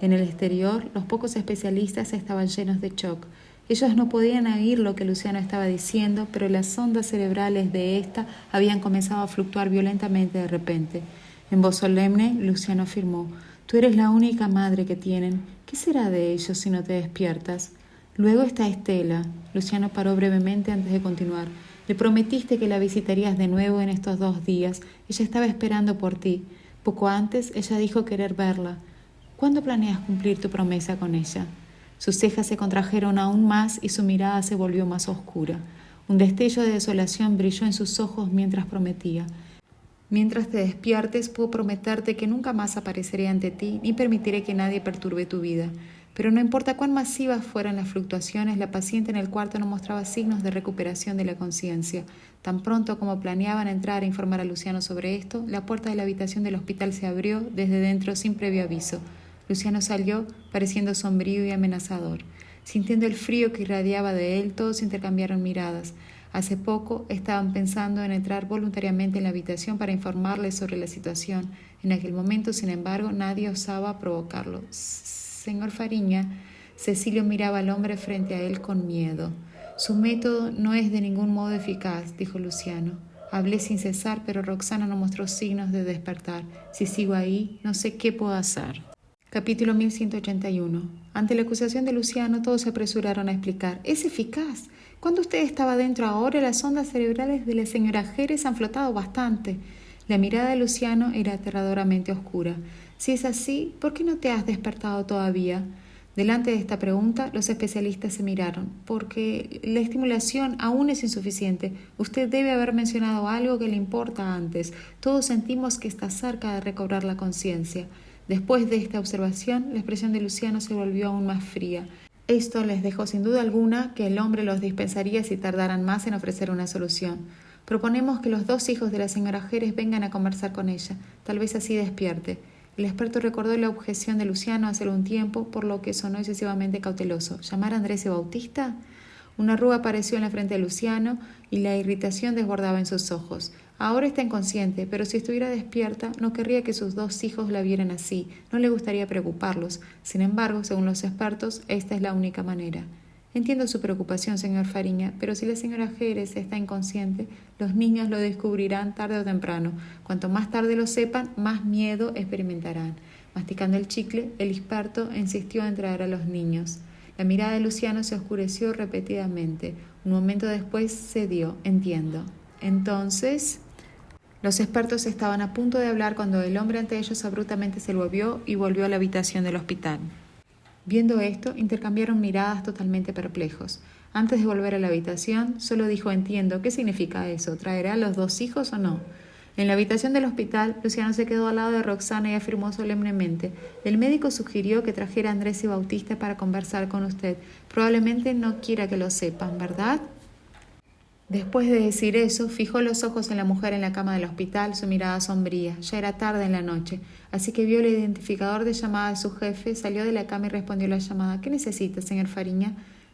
En el exterior, los pocos especialistas estaban llenos de shock. Ellos no podían oír lo que Luciano estaba diciendo, pero las ondas cerebrales de ésta habían comenzado a fluctuar violentamente de repente. En voz solemne, Luciano afirmó: tú eres la única madre que tienen. ¿Qué será de ellos si no te despiertas? Luego está Estela. Luciano paró brevemente antes de continuar. Le prometiste que la visitarías de nuevo en estos 2 días. Ella estaba esperando por ti. Poco antes, ella dijo querer verla. ¿Cuándo planeas cumplir tu promesa con ella? Sus cejas se contrajeron aún más y su mirada se volvió más oscura. Un destello de desolación brilló en sus ojos mientras prometía: mientras te despiertes, puedo prometerte que nunca más apareceré ante ti ni permitiré que nadie perturbe tu vida. Pero no importa cuán masivas fueran las fluctuaciones, la paciente en el cuarto no mostraba signos de recuperación de la conciencia. Tan pronto como planeaban entrar a informar a Luciano sobre esto, la puerta de la habitación del hospital se abrió desde dentro sin previo aviso. Luciano salió, pareciendo sombrío y amenazador. Sintiendo el frío que irradiaba de él, todos intercambiaron miradas. Hace poco estaban pensando en entrar voluntariamente en la habitación para informarles sobre la situación. En aquel momento, sin embargo, nadie osaba provocarlo. Señor Fariña, Cecilio miraba al hombre frente a él con miedo. Su método no es de ningún modo eficaz, dijo Luciano. Hablé sin cesar, pero Roxana no mostró signos de despertar. Si sigo ahí, no sé qué puedo hacer. Capítulo 1181. Ante la acusación de Luciano, todos se apresuraron a explicar. Es eficaz. Cuando usted estaba dentro ahora, las ondas cerebrales de la señora Jerez han flotado bastante. La mirada de Luciano era aterradoramente oscura. Si es así, ¿por qué no te has despertado todavía? Delante de esta pregunta, los especialistas se miraron, porque la estimulación aún es insuficiente. Usted debe haber mencionado algo que le importa antes. Todos sentimos que está cerca de recobrar la conciencia. Después de esta observación, la expresión de Luciano se volvió aún más fría. Esto les dejó sin duda alguna que el hombre los dispensaría si tardaran más en ofrecer una solución. Proponemos que los 2 hijos de la señora Jerez vengan a conversar con ella. Tal vez así despierte. El experto recordó la objeción de Luciano hace algún tiempo, por lo que sonó excesivamente cauteloso. ¿Llamar a Andrés y Bautista? Una arruga apareció en la frente de Luciano y la irritación desbordaba en sus ojos. Ahora está inconsciente, pero si estuviera despierta, no querría que sus 2 hijos la vieran así. No le gustaría preocuparlos. Sin embargo, según los expertos, esta es la única manera. Entiendo su preocupación, señor Fariña, pero si la señora Jerez está inconsciente, los niños lo descubrirán tarde o temprano. Cuanto más tarde lo sepan, más miedo experimentarán. Masticando el chicle, el experto insistió en traer a los niños. La mirada de Luciano se oscureció repetidamente. Un momento después cedió. Entiendo. Entonces, los expertos estaban a punto de hablar cuando el hombre ante ellos abruptamente se volvió y volvió a la habitación del hospital. Viendo esto, intercambiaron miradas totalmente perplejos. Antes de volver a la habitación, solo dijo: entiendo. ¿Qué significa eso? ¿Traerá a los 2 hijos o no? En la habitación del hospital, Luciano se quedó al lado de Roxana y afirmó solemnemente: el médico sugirió que trajera a Andrés y Bautista para conversar con usted. Probablemente no quiera que lo sepan, ¿verdad? Después de decir eso, fijó los ojos en la mujer en la cama del hospital, su mirada sombría. Ya era tarde en la noche, así que vio el identificador de llamada de su jefe, salió de la cama y respondió la llamada. ¿Qué necesita, señor Fariña?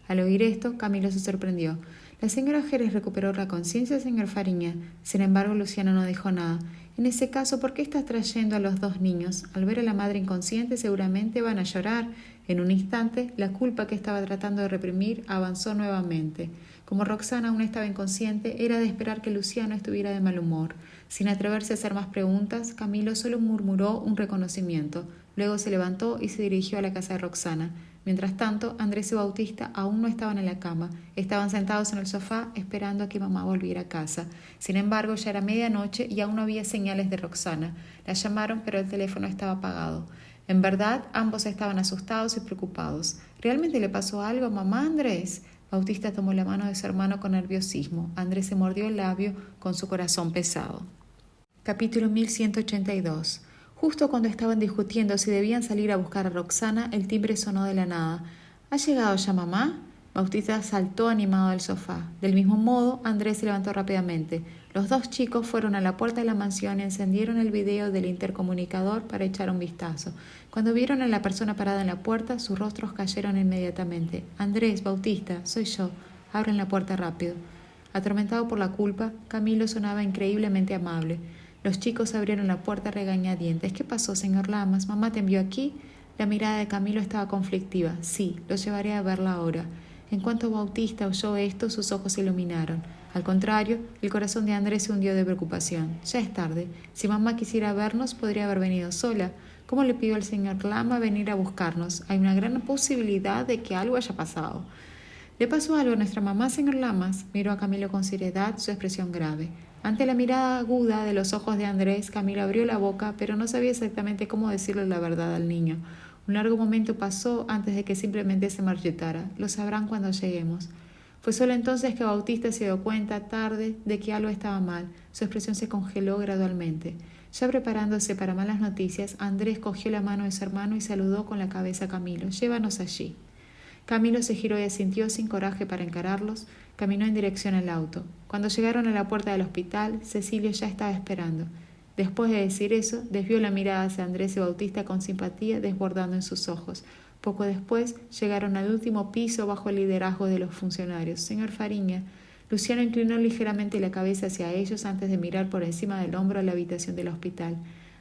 Al oír esto, Camilo se sorprendió. La señora Jerez recuperó la conciencia, señor Fariña. Sin embargo, Luciano no dijo nada. En ese caso, ¿por qué está trayendo a los 2 niños? Al ver a la madre inconsciente, seguramente van a llorar. En un instante, la culpa que estaba tratando de reprimir avanzó nuevamente. Como Roxana aún estaba inconsciente, era de esperar que Luciano estuviera de mal humor. Sin atreverse a hacer más preguntas, Camilo solo murmuró un reconocimiento. Luego se levantó y se dirigió a la casa de Roxana. Mientras tanto, Andrés y Bautista aún no estaban en la cama. Estaban sentados en el sofá esperando a que mamá volviera a casa. Sin embargo, ya era medianoche y aún no había señales de Roxana. La llamaron, pero el teléfono estaba apagado. En verdad, ambos estaban asustados y preocupados. ¿Realmente le pasó algo a mamá, Andrés? Bautista tomó la mano de su hermano con nerviosismo. Andrés se mordió el labio con su corazón pesado. Capítulo 1182. Justo cuando estaban discutiendo si debían salir a buscar a Roxana, el timbre sonó de la nada. ¿Ha llegado ya mamá? Bautista saltó animado del sofá. Del mismo modo, Andrés se levantó rápidamente. Los 2 chicos fueron a la puerta de la mansión y encendieron el video del intercomunicador para echar un vistazo. Cuando vieron a la persona parada en la puerta, sus rostros cayeron inmediatamente. Andrés, Bautista, soy yo. Abren la puerta rápido. Atormentado por la culpa, Camilo sonaba increíblemente amable. Los chicos abrieron la puerta a regañadientes. ¿Qué pasó, señor Lamas? ¿Mamá te envió aquí? La mirada de Camilo estaba conflictiva. Sí, lo llevaré a verla ahora. En cuanto Bautista oyó esto, sus ojos se iluminaron. Al contrario, el corazón de Andrés se hundió de preocupación. Ya es tarde. Si mamá quisiera vernos, podría haber venido sola. ¿Cómo le pidió al señor Lama venir a buscarnos? Hay una gran posibilidad de que algo haya pasado. ¿Le pasó algo a nuestra mamá, señor Lamas? Miró a Camilo con seriedad, su expresión grave. Ante la mirada aguda de los ojos de Andrés, Camilo abrió la boca, pero no sabía exactamente cómo decirle la verdad al niño. Un largo momento pasó antes de que simplemente se marchitara. Lo sabrán cuando lleguemos. Fue solo entonces que Bautista se dio cuenta, tarde, de que algo estaba mal. Su expresión se congeló gradualmente. Ya preparándose para malas noticias, Andrés cogió la mano de su hermano y saludó con la cabeza a Camilo. «Llévanos allí». Camilo se giró y asintió sin coraje para encararlos. Caminó en dirección al auto. Cuando llegaron a la puerta del hospital, Cecilio ya estaba esperando. Después de decir eso, desvió la mirada hacia Andrés y Bautista con simpatía desbordando en sus ojos. Poco después, llegaron al último piso bajo el liderazgo de los funcionarios. «Señor Fariña». Luciano inclinó ligeramente la cabeza hacia ellos antes de mirar por encima del hombro a la habitación del hospital.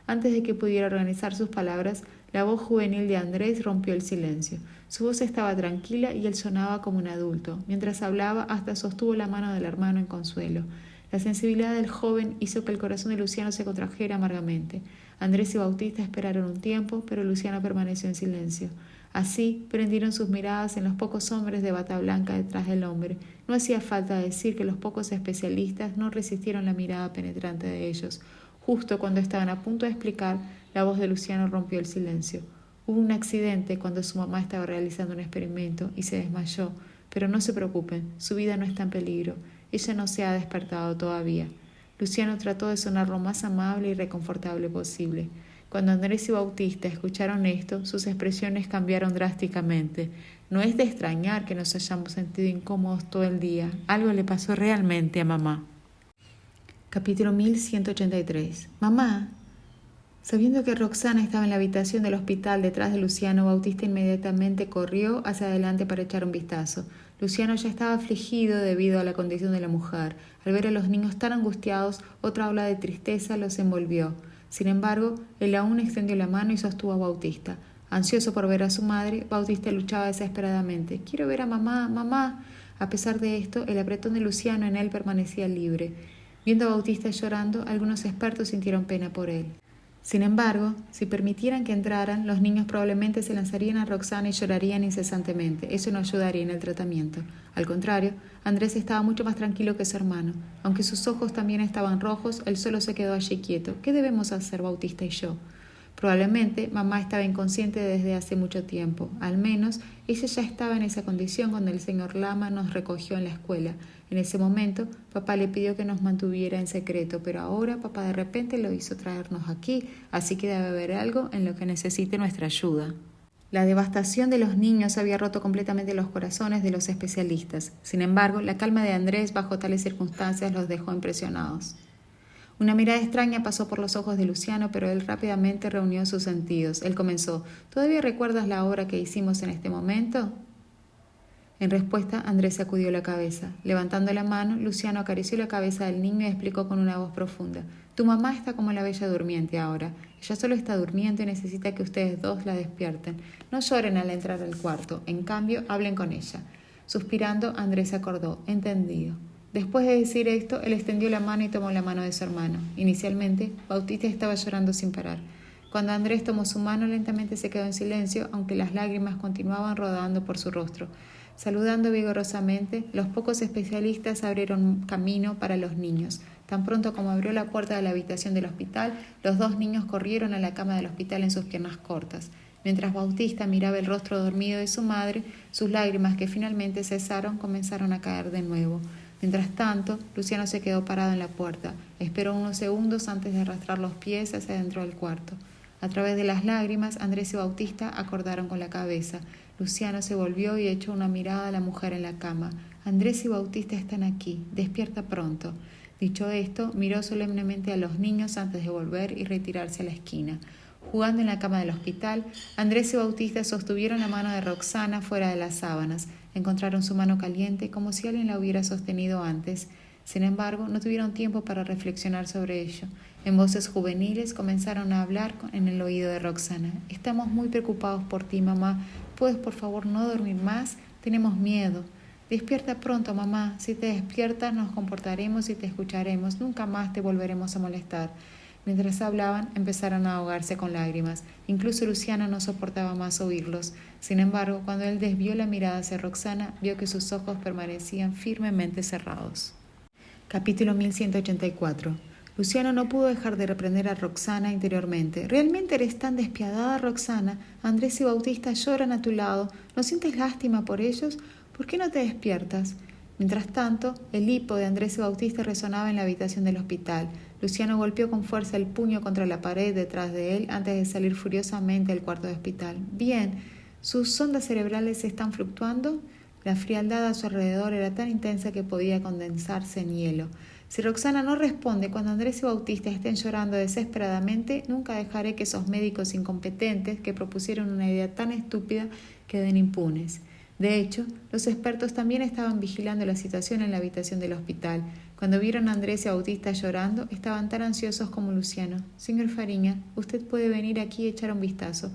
Antes de que pudiera organizar sus palabras, la voz juvenil de Andrés rompió el silencio. Su voz estaba tranquila y él sonaba como un adulto. Mientras hablaba, hasta sostuvo la mano del hermano en consuelo. La sensibilidad del joven hizo que el corazón de Luciano se contrajera amargamente. Andrés y Bautista esperaron un tiempo, pero Luciano permaneció en silencio. Así prendieron sus miradas en los pocos hombres de bata blanca detrás del hombre. No hacía falta decir que los pocos especialistas no resistieron la mirada penetrante de ellos. Justo cuando estaban a punto de explicar, la voz de Luciano rompió el silencio. Hubo un accidente cuando su mamá estaba realizando un experimento y se desmayó, pero no se preocupen, su vida no está en peligro. Ella no se ha despertado todavía. Luciano trató de sonar lo más amable y reconfortable posible. Cuando Andrés y Bautista escucharon esto, sus expresiones cambiaron drásticamente. No es de extrañar que nos hayamos sentido incómodos todo el día. Algo le pasó realmente a mamá. Capítulo 1183. Mamá. Sabiendo que Roxana estaba en la habitación del hospital detrás de Luciano, Bautista inmediatamente corrió hacia adelante para echar un vistazo. Luciano ya estaba afligido debido a la condición de la mujer. Al ver a los niños tan angustiados, otra ola de tristeza los envolvió. Sin embargo, él aún extendió la mano y sostuvo a Bautista. Ansioso por ver a su madre, Bautista luchaba desesperadamente. «Quiero ver a mamá, mamá». A pesar de esto, el apretón de Luciano en él permanecía libre. Viendo a Bautista llorando, algunos expertos sintieron pena por él. Sin embargo, si permitieran que entraran, los niños probablemente se lanzarían a Roxana y llorarían incesantemente. Eso no ayudaría en el tratamiento. Al contrario, Andrés estaba mucho más tranquilo que su hermano. Aunque sus ojos también estaban rojos, él solo se quedó allí quieto. ¿Qué debemos hacer, Bautista y yo? Probablemente mamá estaba inconsciente desde hace mucho tiempo. Al menos ella ya estaba en esa condición cuando el señor Lama nos recogió en la escuela. En ese momento, papá le pidió que nos mantuviera en secreto, pero ahora papá de repente lo hizo traernos aquí, así que debe haber algo en lo que necesite nuestra ayuda. La devastación de los niños había roto completamente los corazones de los especialistas. Sin embargo, la calma de Andrés bajo tales circunstancias los dejó impresionados. Una mirada extraña pasó por los ojos de Luciano, pero él rápidamente reunió sus sentidos. Él comenzó: ¿Todavía recuerdas la obra que hicimos en este momento? En respuesta, Andrés sacudió la cabeza. Levantando la mano, Luciano acarició la cabeza del niño y explicó con una voz profunda: Tu mamá está como la Bella Durmiente ahora. Ella solo está durmiendo y necesita que ustedes dos la despierten. No lloren al entrar al cuarto. En cambio, hablen con ella. Suspirando, Andrés acordó: Entendido. Después de decir esto, él extendió la mano y tomó la mano de su hermano. Inicialmente, Bautista estaba llorando sin parar. Cuando Andrés tomó su mano, lentamente se quedó en silencio, aunque las lágrimas continuaban rodando por su rostro. Saludando vigorosamente, los pocos especialistas abrieron camino para los niños. Tan pronto como abrió la puerta de la habitación del hospital, los dos niños corrieron a la cama del hospital en sus piernas cortas. Mientras Bautista miraba el rostro dormido de su madre, sus lágrimas, que finalmente cesaron, comenzaron a caer de nuevo. Mientras tanto, Luciano se quedó parado en la puerta. Esperó unos segundos antes de arrastrar los pies hacia dentro del cuarto. A través de las lágrimas, Andrés y Bautista acordaron con la cabeza. Luciano se volvió y echó una mirada a la mujer en la cama. Andrés y Bautista están aquí. Despierta pronto. Dicho esto, miró solemnemente a los niños antes de volver y retirarse a la esquina. Jugando en la cama del hospital, Andrés y Bautista sostuvieron la mano de Roxana fuera de las sábanas. Encontraron su mano caliente como si alguien la hubiera sostenido antes. Sin embargo, no tuvieron tiempo para reflexionar sobre ello. En voces juveniles comenzaron a hablar en el oído de Roxana. Estamos muy preocupados por ti, mamá. ¿Puedes por favor no dormir más? Tenemos miedo. Despierta pronto, mamá. Si te despiertas nos comportaremos y te escucharemos. Nunca más te volveremos a molestar. Mientras hablaban, empezaron a ahogarse con lágrimas. Incluso Luciano no soportaba más oírlos. Sin embargo, cuando él desvió la mirada hacia Roxana, vio que sus ojos permanecían firmemente cerrados. Capítulo 1184. Luciano no pudo dejar de reprender a Roxana interiormente. ¿Realmente eres tan despiadada, Roxana? Andrés y Bautista lloran a tu lado. ¿No sientes lástima por ellos? ¿Por qué no te despiertas? Mientras tanto, el hipo de Andrés y Bautista resonaba en la habitación del hospital. Luciano golpeó con fuerza el puño contra la pared detrás de él antes de salir furiosamente del cuarto de hospital. Bien, ¿sus ondas cerebrales están fluctuando? La frialdad a su alrededor era tan intensa que podía condensarse en hielo. Si Roxana no responde cuando Andrés y Bautista estén llorando desesperadamente, nunca dejaré que esos médicos incompetentes que propusieron una idea tan estúpida queden impunes. De hecho, los expertos también estaban vigilando la situación en la habitación del hospital. Cuando vieron a Andrés y a Bautista llorando, estaban tan ansiosos como Luciano. Señor Fariña, usted puede venir aquí y echar un vistazo.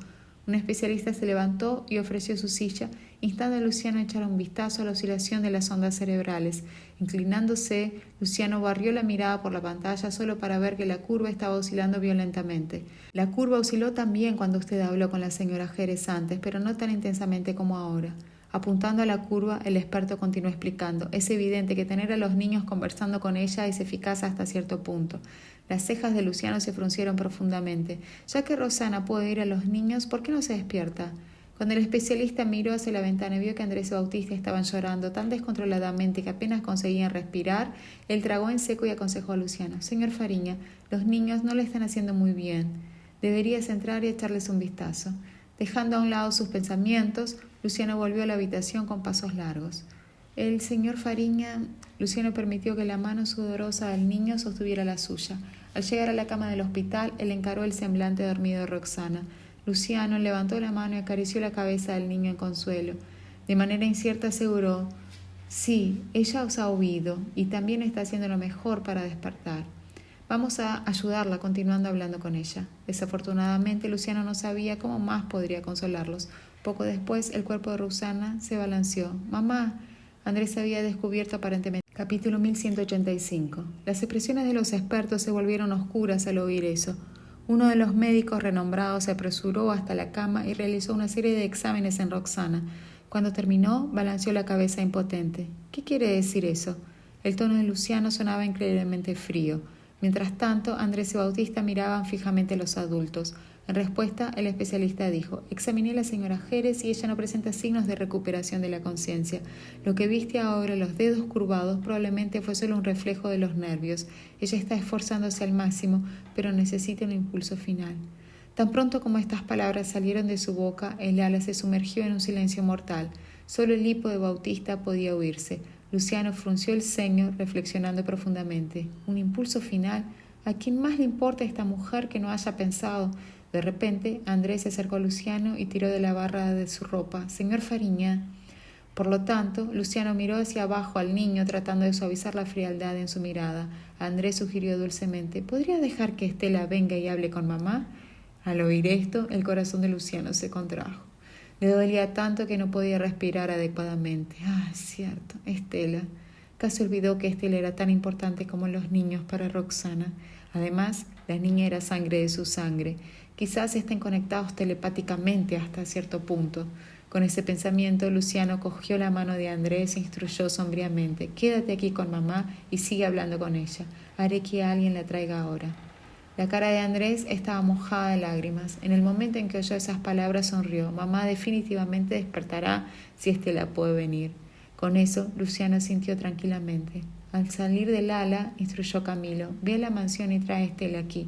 Un especialista se levantó y ofreció su silla, instando a Luciano a echar un vistazo a la oscilación de las ondas cerebrales. Inclinándose, Luciano barrió la mirada por la pantalla solo para ver que la curva estaba oscilando violentamente. La curva osciló también cuando usted habló con la señora Jerez antes, pero no tan intensamente como ahora. Apuntando a la curva, el experto continuó explicando. Es evidente que tener a los niños conversando con ella es eficaz hasta cierto punto. Las cejas de Luciano se fruncieron profundamente. Ya que Roxana puede ir a los niños, ¿por qué no se despierta? Cuando el especialista miró hacia la ventana y vio que Andrés y Bautista estaban llorando tan descontroladamente que apenas conseguían respirar, él tragó en seco y aconsejó a Luciano. Señor Fariña, los niños no le están haciendo muy bien. Deberías entrar y echarles un vistazo. Dejando a un lado sus pensamientos, Luciano volvió a la habitación con pasos largos. El señor Fariña. Luciano permitió que la mano sudorosa del niño sostuviera la suya. Al llegar a la cama del hospital, él encaró el semblante dormido de Roxana. Luciano levantó la mano y acarició la cabeza del niño en consuelo. De manera incierta aseguró: sí, ella os ha oído y también está haciendo lo mejor para despertar. Vamos a ayudarla continuando hablando con ella. Desafortunadamente, Luciano no sabía cómo más podría consolarlos. Poco después, el cuerpo de Roxana se balanceó. «Mamá». Andrés había descubierto aparentemente. Capítulo 1185. Las expresiones de los expertos se volvieron oscuras al oír eso. Uno de los médicos renombrados se apresuró hasta la cama y realizó una serie de exámenes en Roxana. Cuando terminó, balanceó la cabeza impotente. «¿Qué quiere decir eso?». El tono de Luciano sonaba increíblemente frío. Mientras tanto, Andrés y Bautista miraban fijamente a los adultos. En respuesta, el especialista dijo: examiné a la señora Jerez y ella no presenta signos de recuperación de la conciencia. Lo que viste ahora, los dedos curvados, probablemente fue solo un reflejo de los nervios. Ella está esforzándose al máximo, pero necesita un impulso final. Tan pronto como estas palabras salieron de su boca, el ala se sumergió en un silencio mortal. Solo el hipo de Bautista podía oírse. Luciano frunció el ceño, reflexionando profundamente. ¿Un impulso final? ¿A quién más le importa a esta mujer que no haya pensado? De repente, Andrés se acercó a Luciano y tiró de la barra de su ropa. «Señor Fariña». Por lo tanto, Luciano miró hacia abajo al niño tratando de suavizar la frialdad en su mirada. Andrés sugirió dulcemente: ¿podría dejar que Estela venga y hable con mamá? Al oír esto, el corazón de Luciano se contrajo. Le dolía tanto que no podía respirar adecuadamente. Ah, es cierto, Estela. Casi olvidó que Estela era tan importante como los niños para Roxana. Además, la niña era sangre de su sangre. Quizás estén conectados telepáticamente hasta cierto punto. Con ese pensamiento, Luciano cogió la mano de Andrés e instruyó sombríamente: quédate aquí con mamá y sigue hablando con ella. Haré que alguien la traiga ahora. La cara de Andrés estaba mojada de lágrimas. En el momento en que oyó esas palabras sonrió. Mamá definitivamente despertará si Estela puede venir. Con eso, Luciano sintió tranquilamente. Al salir del ala, instruyó Camilo: ve a la mansión y trae a Estela aquí.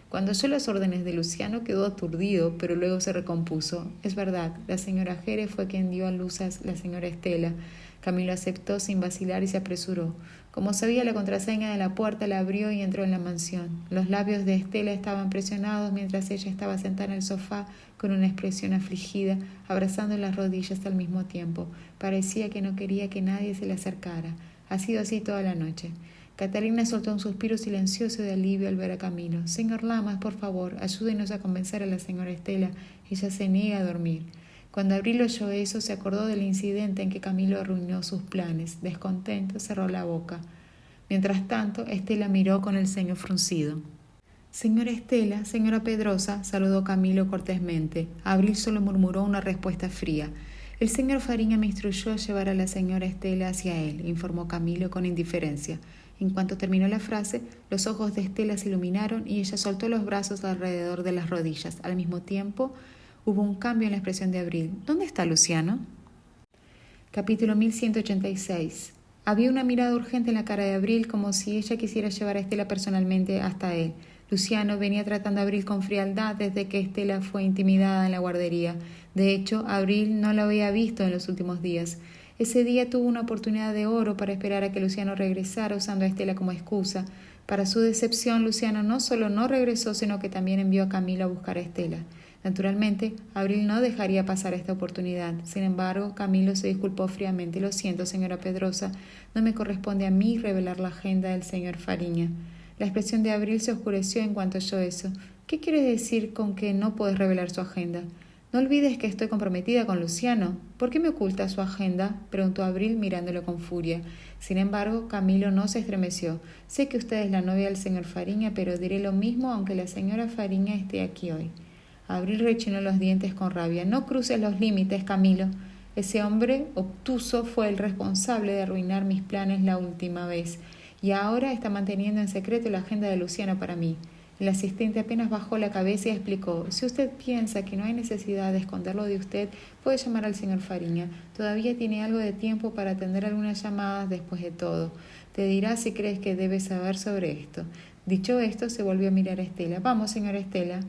Cuando oyó las órdenes de Luciano quedó aturdido, pero luego se recompuso. Es verdad, la señora Jerez fue quien dio a luz a la señora Estela. Camilo aceptó sin vacilar y se apresuró. Como sabía la contraseña de la puerta, la abrió y entró en la mansión. Los labios de Estela estaban presionados mientras ella estaba sentada en el sofá con una expresión afligida, abrazando las rodillas al mismo tiempo. Parecía que no quería que nadie se le acercara. Ha sido así toda la noche. Catalina soltó un suspiro silencioso de alivio al ver a Camilo. Señor Lamas, por favor, ayúdenos a convencer a la señora Estela. Ella se niega a dormir. Cuando Abril oyó eso, se acordó del incidente en que Camilo arruinó sus planes. Descontento, cerró la boca. Mientras tanto, Estela miró con el ceño fruncido. Señora Estela, señora Pedrosa, saludó Camilo cortésmente. Abril solo murmuró una respuesta fría. El señor Fariña me instruyó a llevar a la señora Estela hacia él, informó Camilo con indiferencia. En cuanto terminó la frase, los ojos de Estela se iluminaron y ella soltó los brazos alrededor de las rodillas. Al mismo tiempo, hubo un cambio en la expresión de Abril. ¿Dónde está Luciano? Capítulo 1186. Había una mirada urgente en la cara de Abril, como si ella quisiera llevar a Estela personalmente hasta él. Luciano venía tratando a Abril con frialdad desde que Estela fue intimidada en la guardería. De hecho, Abril no la había visto en los últimos días. Ese día tuvo una oportunidad de oro para esperar a que Luciano regresara usando a Estela como excusa. Para su decepción, Luciano no solo no regresó, sino que también envió a Camilo a buscar a Estela. Naturalmente, Abril no dejaría pasar esta oportunidad. Sin embargo, Camilo se disculpó fríamente. Lo siento, señora Pedrosa, no me corresponde a mí revelar la agenda del señor Fariña. La expresión de Abril se oscureció en cuanto oyó eso. ¿Qué quiere decir con que no puedes revelar su agenda? No olvides que estoy comprometida con Luciano. ¿Por qué me oculta su agenda?, preguntó Abril mirándolo con furia. Sin embargo, Camilo no se estremeció. Sé que usted es la novia del señor Fariña, pero diré lo mismo aunque la señora Fariña esté aquí hoy. Abril rechinó los dientes con rabia. No cruces los límites, Camilo. Ese hombre obtuso fue el responsable de arruinar mis planes la última vez, y ahora está manteniendo en secreto la agenda de Luciano para mí. El asistente apenas bajó la cabeza y explicó: si usted piensa que no hay necesidad de esconderlo de usted, puede llamar al señor Fariña. Todavía tiene algo de tiempo para atender algunas llamadas después de todo. Te dirá si crees que debes saber sobre esto. Dicho esto, se volvió a mirar a Estela. Vamos, señora Estela.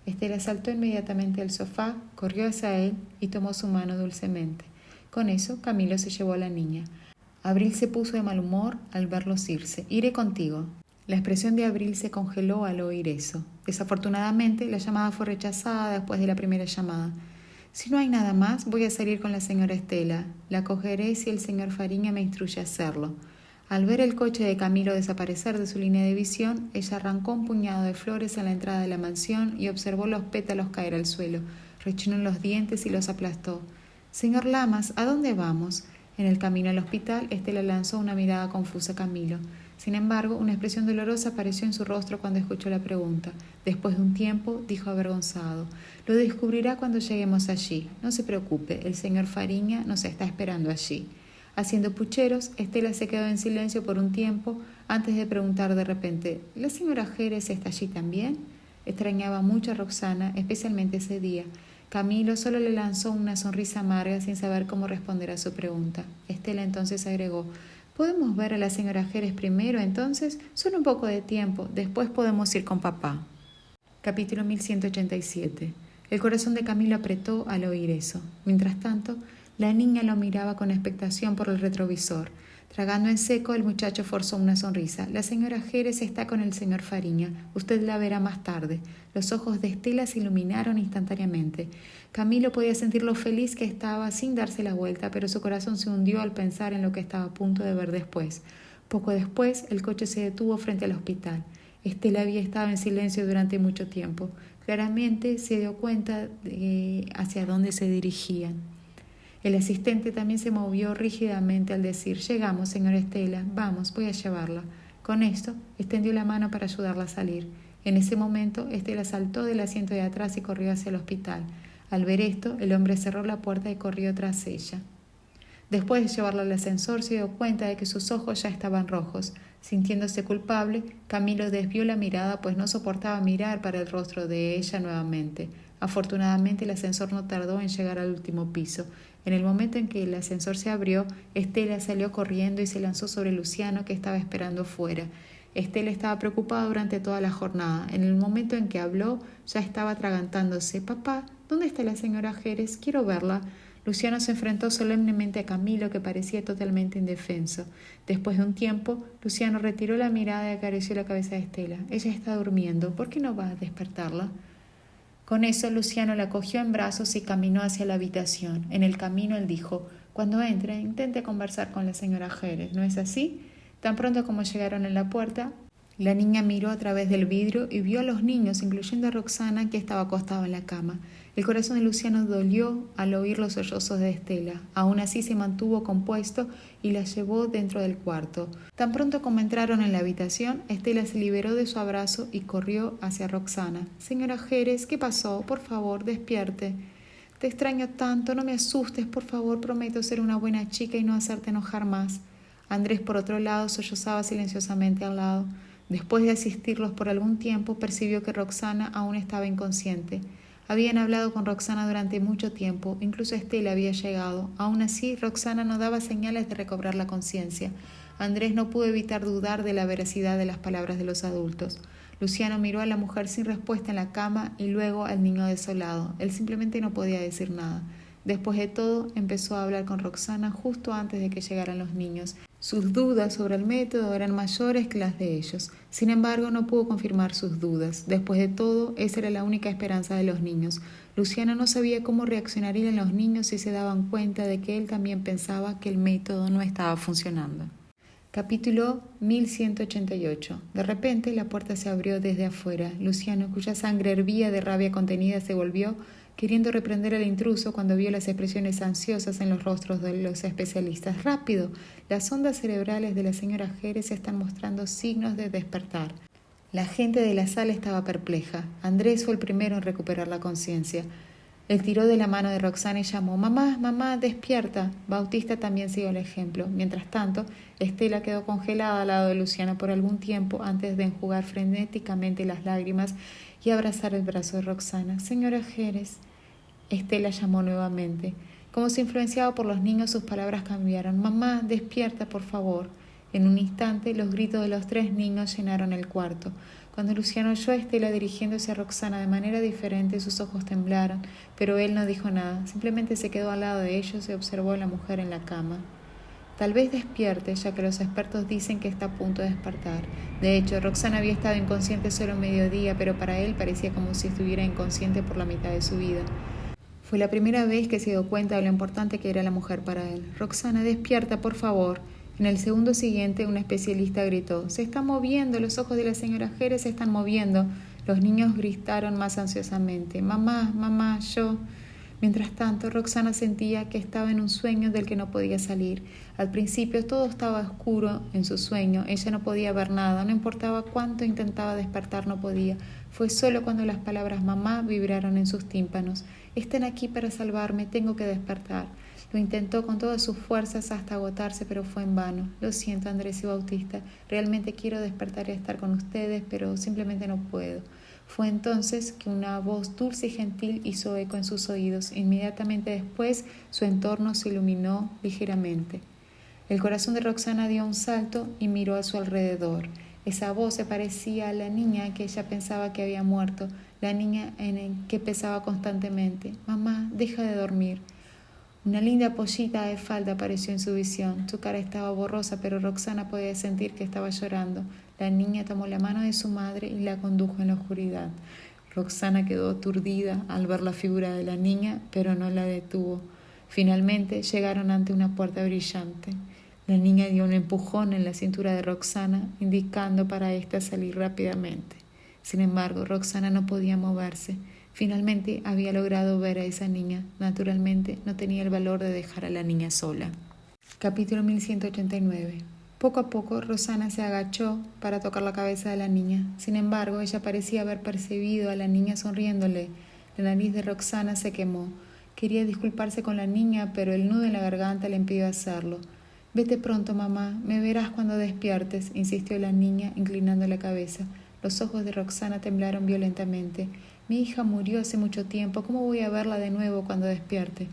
Estela saltó inmediatamente al sofá, corrió hacia él y tomó su mano dulcemente. Con eso, Camilo se llevó a la niña. Abril se puso de mal humor al verlos irse. Iré contigo. La expresión de Abril se congeló al oír eso. Desafortunadamente, la llamada fue rechazada después de la primera llamada. Si no hay nada más, voy a salir con la señora Estela. La cogeré si el señor Fariña me instruye a hacerlo. Al ver el coche de Camilo desaparecer de su línea de visión, ella arrancó un puñado de flores a la entrada de la mansión y observó los pétalos caer al suelo. Rechinó en los dientes y los aplastó. «Señor Lamas, ¿a dónde vamos?» En el camino al hospital, Estela lanzó una mirada confusa a Camilo. Sin embargo, una expresión dolorosa apareció en su rostro cuando escuchó la pregunta. Después de un tiempo, dijo avergonzado: «Lo descubrirá cuando lleguemos allí. No se preocupe, el señor Fariña nos está esperando allí». Haciendo pucheros, Estela se quedó en silencio por un tiempo antes de preguntar de repente: «¿La señora Jerez está allí también?». Extrañaba mucho a Roxana, especialmente ese día. Camilo solo le lanzó una sonrisa amarga sin saber cómo responder a su pregunta. Estela entonces agregó: «¿Podemos ver a la señora Jerez primero, entonces? Solo un poco de tiempo. Después podemos ir con papá». Capítulo 1187. El corazón de Camilo apretó al oír eso. Mientras tanto, la niña lo miraba con expectación por el retrovisor. Tragando en seco, el muchacho forzó una sonrisa. «La señora Jerez está con el señor Fariña. Usted la verá más tarde». Los ojos de Estela se iluminaron instantáneamente. Camilo podía sentir lo feliz que estaba sin darse la vuelta, pero su corazón se hundió al pensar en lo que estaba a punto de ver después. Poco después, el coche se detuvo frente al hospital. Estela había estado en silencio durante mucho tiempo. Claramente se dio cuenta de hacia dónde se dirigían. El asistente también se movió rígidamente al decir: «Llegamos, señora Estela. Vamos, voy a llevarla». Con esto, extendió la mano para ayudarla a salir. En ese momento, Estela saltó del asiento de atrás y corrió hacia el hospital. Al ver esto, el hombre cerró la puerta y corrió tras ella. Después de llevarla al ascensor, se dio cuenta de que sus ojos ya estaban rojos. Sintiéndose culpable, Camilo desvió la mirada, pues no soportaba mirar para el rostro de ella nuevamente. Afortunadamente, el ascensor no tardó en llegar al último piso. En el momento en que el ascensor se abrió, Estela salió corriendo y se lanzó sobre Luciano, que estaba esperando fuera. Estela estaba preocupada durante toda la jornada. En el momento en que habló, ya estaba atragantándose. «Papá, ¿dónde está la señora Jerez? Quiero verla». Luciano se enfrentó solemnemente a Camilo, que parecía totalmente indefenso. Después de un tiempo, Luciano retiró la mirada y acarició la cabeza de Estela. «Ella está durmiendo. ¿Por qué no va a despertarla?». Con eso, Luciano la cogió en brazos y caminó hacia la habitación. En el camino, él dijo: «Cuando entre, intente conversar con la señora Jerez, ¿no es así?». Tan pronto como llegaron a la puerta, la niña miró a través del vidrio y vio a los niños, incluyendo a Roxana, que estaba acostada en la cama. El corazón de Luciano dolió al oír los sollozos de Estela. Aún así se mantuvo compuesto y la llevó dentro del cuarto. Tan pronto como entraron en la habitación, Estela se liberó de su abrazo y corrió hacia Roxana. «Señora Jerez, ¿qué pasó? Por favor, despierte». «Te extraño tanto, no me asustes, por favor, prometo ser una buena chica y no hacerte enojar más». Andrés, por otro lado, sollozaba silenciosamente al lado. Después de asistirlos por algún tiempo, percibió que Roxana aún estaba inconsciente. Habían hablado con Roxana durante mucho tiempo, incluso Estela había llegado. Aún así, Roxana no daba señales de recobrar la conciencia. Andrés no pudo evitar dudar de la veracidad de las palabras de los adultos. Luciano miró a la mujer sin respuesta en la cama y luego al niño desolado. Él simplemente no podía decir nada. Después de todo, empezó a hablar con Roxana justo antes de que llegaran los niños. Sus dudas sobre el método eran mayores que las de ellos. Sin embargo, no pudo confirmar sus dudas. Después de todo, esa era la única esperanza de los niños. Luciano no sabía cómo reaccionarían los niños si se daban cuenta de que él también pensaba que el método no estaba funcionando. Capítulo 1188. De repente, la puerta se abrió desde afuera. Luciano, cuya sangre hervía de rabia contenida, se volvió, queriendo reprender al intruso cuando vio las expresiones ansiosas en los rostros de los especialistas. «¡Rápido! Las ondas cerebrales de la señora Jerez están mostrando signos de despertar». La gente de la sala estaba perpleja. Andrés fue el primero en recuperar la conciencia. Él tiró de la mano de Roxana y llamó: «Mamá, mamá, despierta». Bautista también siguió el ejemplo. Mientras tanto, Estela quedó congelada al lado de Luciano por algún tiempo antes de enjugar frenéticamente las lágrimas y abrazar el brazo de Roxana. «Señora Jerez». Estela llamó nuevamente. Como si influenciado por los niños, sus palabras cambiaron. «Mamá, despierta, por favor». En un instante, los gritos de los 3 niños llenaron el cuarto. Cuando Luciano oyó a Estela dirigiéndose a Roxana de manera diferente, sus ojos temblaron, pero él no dijo nada. Simplemente se quedó al lado de ellos y observó a la mujer en la cama. Tal vez despierte, ya que los expertos dicen que está a punto de despertar. De hecho, Roxana había estado inconsciente solo mediodía, pero para él parecía como si estuviera inconsciente por la mitad de su vida. Fue la primera vez que se dio cuenta de lo importante que era la mujer para él. «Roxana, despierta, por favor». En el segundo siguiente, un especialista gritó: «Se está moviendo, los ojos de la señora Jerez se están moviendo». Los niños gritaron más ansiosamente: «Mamá, mamá, yo». Mientras tanto, Roxana sentía que estaba en un sueño del que no podía salir. Al principio todo estaba oscuro en su sueño, ella no podía ver nada, no importaba cuánto intentaba despertar, no podía. Fue solo cuando las palabras «mamá» vibraron en sus tímpanos. «Están aquí para salvarme, tengo que despertar». Lo intentó con todas sus fuerzas hasta agotarse, pero fue en vano. «Lo siento, Andrés y Bautista, realmente quiero despertar y estar con ustedes, pero simplemente no puedo». Fue entonces que una voz dulce y gentil hizo eco en sus oídos. Inmediatamente después, su entorno se iluminó ligeramente. El corazón de Roxana dio un salto y miró a su alrededor. Esa voz se parecía a la niña que ella pensaba que había muerto, la niña que pesaba constantemente. «Mamá, deja de dormir». Una linda pollita de falda apareció en su visión. Su cara estaba borrosa, pero Roxana podía sentir que estaba llorando. La niña tomó la mano de su madre y la condujo en la oscuridad. Roxana quedó aturdida al ver la figura de la niña, pero no la detuvo. Finalmente llegaron ante una puerta brillante. La niña dio un empujón en la cintura de Roxana, indicando para ésta salir rápidamente. Sin embargo, Roxana no podía moverse. Finalmente había logrado ver a esa niña. Naturalmente, no tenía el valor de dejar a la niña sola. Capítulo 1189. Poco a poco, Roxana se agachó para tocar la cabeza de la niña. Sin embargo, ella parecía haber percibido a la niña sonriéndole. La nariz de Roxana se quemó. Quería disculparse con la niña, pero el nudo en la garganta le impidió hacerlo. «Vete pronto, mamá, me verás cuando despiertes», insistió la niña, inclinando la cabeza. Los ojos de Roxana temblaron violentamente. «Mi hija murió hace mucho tiempo, ¿cómo voy a verla de nuevo cuando despierte?».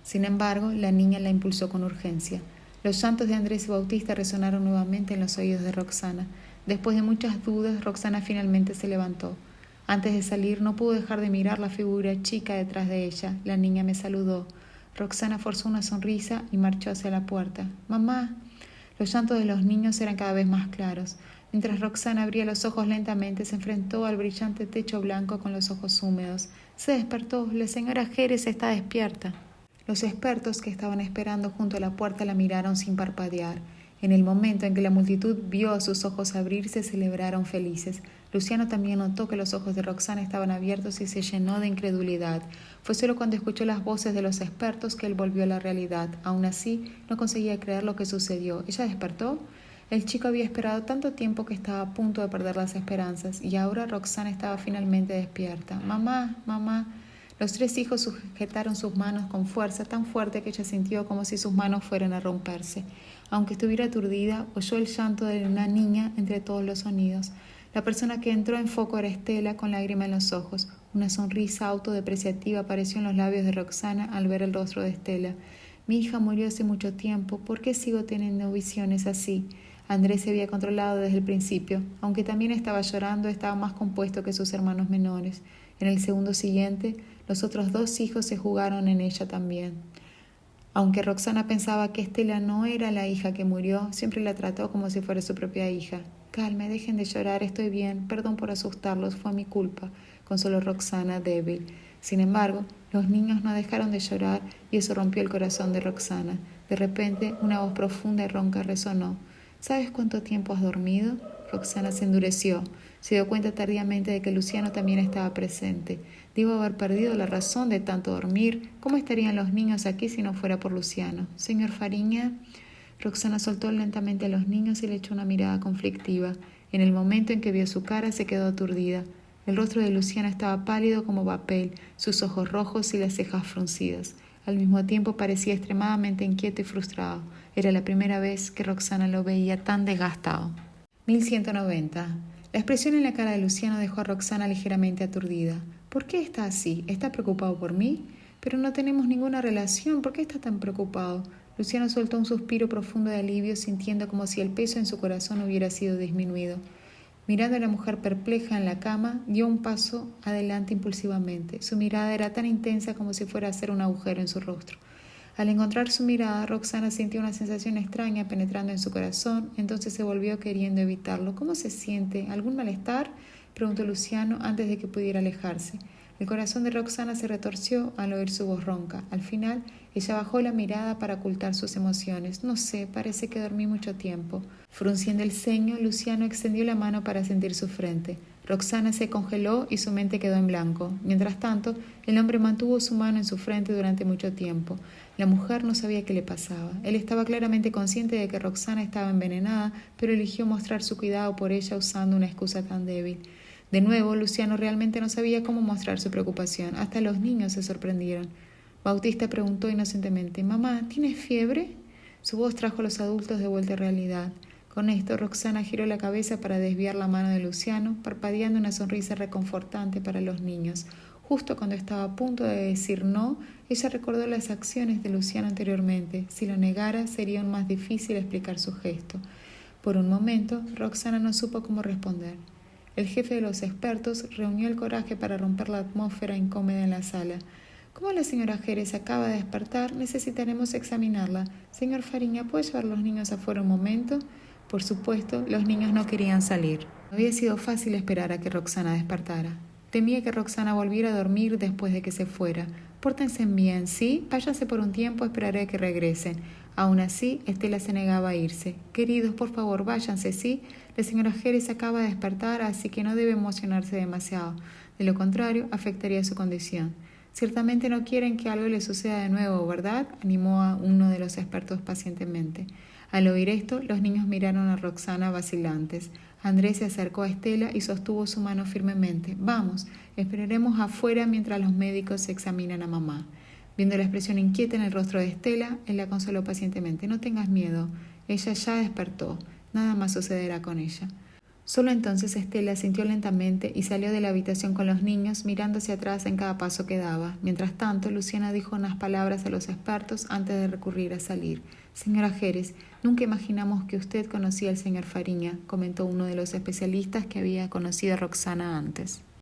Sin embargo, la niña la impulsó con urgencia. Los llantos de Andrés y Bautista resonaron nuevamente en los oídos de Roxana. Después de muchas dudas, Roxana finalmente se levantó. Antes de salir, no pudo dejar de mirar la figura chica detrás de ella. La niña me saludó. Roxana forzó una sonrisa y marchó hacia la puerta. «Mamá». Los llantos de los niños eran cada vez más claros. Mientras Roxana abría los ojos lentamente, se enfrentó al brillante techo blanco con los ojos húmedos. Se despertó. La señora Jerez está despierta. Los expertos que estaban esperando junto a la puerta la miraron sin parpadear. En el momento en que la multitud vio a sus ojos abrirse, celebraron felices. Luciano también notó que los ojos de Roxana estaban abiertos y se llenó de incredulidad. Fue solo cuando escuchó las voces de los expertos que él volvió a la realidad. Aún así, no conseguía creer lo que sucedió. ¿Ella despertó? El chico había esperado tanto tiempo que estaba a punto de perder las esperanzas, y ahora Roxana estaba finalmente despierta. «Mamá, mamá». Los 3 hijos sujetaron sus manos con fuerza tan fuerte que ella sintió como si sus manos fueran a romperse. Aunque estuviera aturdida, oyó el llanto de una niña entre todos los sonidos. La persona que entró en foco era Estela, con lágrima en los ojos. Una sonrisa autodepreciativa apareció en los labios de Roxana al ver el rostro de Estela. «Mi hija murió hace mucho tiempo. ¿Por qué sigo teniendo visiones así?». Andrés se había controlado desde el principio. Aunque también estaba llorando, estaba más compuesto que sus hermanos menores. En el segundo siguiente, los otros 2 hijos se jugaron en ella también. Aunque Roxana pensaba que Estela no era la hija que murió, siempre la trató como si fuera su propia hija. «Calma, dejen de llorar, estoy bien, perdón por asustarlos, fue mi culpa», consoló Roxana débil. Sin embargo, los niños no dejaron de llorar y eso rompió el corazón de Roxana. De repente, una voz profunda y ronca resonó. «¿Sabes cuánto tiempo has dormido?». Roxana se endureció. Se dio cuenta tardíamente de que Luciano también estaba presente. «Debo haber perdido la razón de tanto dormir. ¿Cómo estarían los niños aquí si no fuera por Luciano? Señor Fariña». Roxana soltó lentamente a los niños y le echó una mirada conflictiva. En el momento en que vio su cara, se quedó aturdida. El rostro de Luciano estaba pálido como papel, sus ojos rojos y las cejas fruncidas. Al mismo tiempo parecía extremadamente inquieto y frustrado. Era la primera vez que Roxana lo veía tan desgastado. 1190. La expresión en la cara de Luciano dejó a Roxana ligeramente aturdida. ¿Por qué está así? ¿Está preocupado por mí? Pero no tenemos ninguna relación. ¿Por qué está tan preocupado? Luciano soltó un suspiro profundo de alivio, sintiendo como si el peso en su corazón hubiera sido disminuido. Mirando a la mujer perpleja en la cama, dio un paso adelante impulsivamente. Su mirada era tan intensa como si fuera a hacer un agujero en su rostro. Al encontrar su mirada, Roxana sintió una sensación extraña penetrando en su corazón, entonces se volvió queriendo evitarlo. ¿Cómo se siente? ¿Algún malestar?, preguntó Luciano antes de que pudiera alejarse. El corazón de Roxana se retorció al oír su voz ronca. Al final, ella bajó la mirada para ocultar sus emociones. No sé, parece que dormí mucho tiempo. Frunciendo el ceño, Luciano extendió la mano para sentir su frente. Roxana se congeló y su mente quedó en blanco. Mientras tanto, el hombre mantuvo su mano en su frente durante mucho tiempo. La mujer no sabía qué le pasaba. Él estaba claramente consciente de que Roxana estaba envenenada, pero eligió mostrar su cuidado por ella usando una excusa tan débil. De nuevo, Luciano realmente no sabía cómo mostrar su preocupación. Hasta los niños se sorprendieron. Bautista preguntó inocentemente: «Mamá, ¿tienes fiebre?». Su voz trajo a los adultos de vuelta a realidad. Con esto, Roxana giró la cabeza para desviar la mano de Luciano, parpadeando una sonrisa reconfortante para los niños. Justo cuando estaba a punto de decir no, ella recordó las acciones de Luciano anteriormente. Si lo negara, sería aún más difícil explicar su gesto. Por un momento, Roxana no supo cómo responder. El jefe de los expertos reunió el coraje para romper la atmósfera incómoda en la sala. Como la señora Jerez acaba de despertar, necesitaremos examinarla. Señor Fariña, ¿puede llevar a los niños afuera un momento? Por supuesto, los niños no querían salir. No había sido fácil esperar a que Roxana despertara. Temía que Roxana volviera a dormir después de que se fuera. Pórtense bien, ¿sí? Váyanse por un tiempo, esperaré a que regresen. Aún así, Estela se negaba a irse. Queridos, por favor, váyanse, ¿sí? La señora Jerez acaba de despertar, así que no debe emocionarse demasiado. De lo contrario, afectaría su condición. Ciertamente no quieren que algo le suceda de nuevo, ¿verdad?, animó a uno de los expertos pacientemente. Al oír esto, los niños miraron a Roxana vacilantes. Andrés se acercó a Estela y sostuvo su mano firmemente. «Vamos, esperaremos afuera mientras los médicos examinan a mamá». Viendo la expresión inquieta en el rostro de Estela, él la consoló pacientemente. «No tengas miedo, ella ya despertó, nada más sucederá con ella». Solo entonces Estela sintió lentamente y salió de la habitación con los niños, mirando hacia atrás en cada paso que daba. Mientras tanto, Luciana dijo unas palabras a los expertos antes de recurrir a salir. «Señora Jerez, nunca imaginamos que usted conocía al señor Fariña», comentó uno de los especialistas que había conocido a Roxana antes.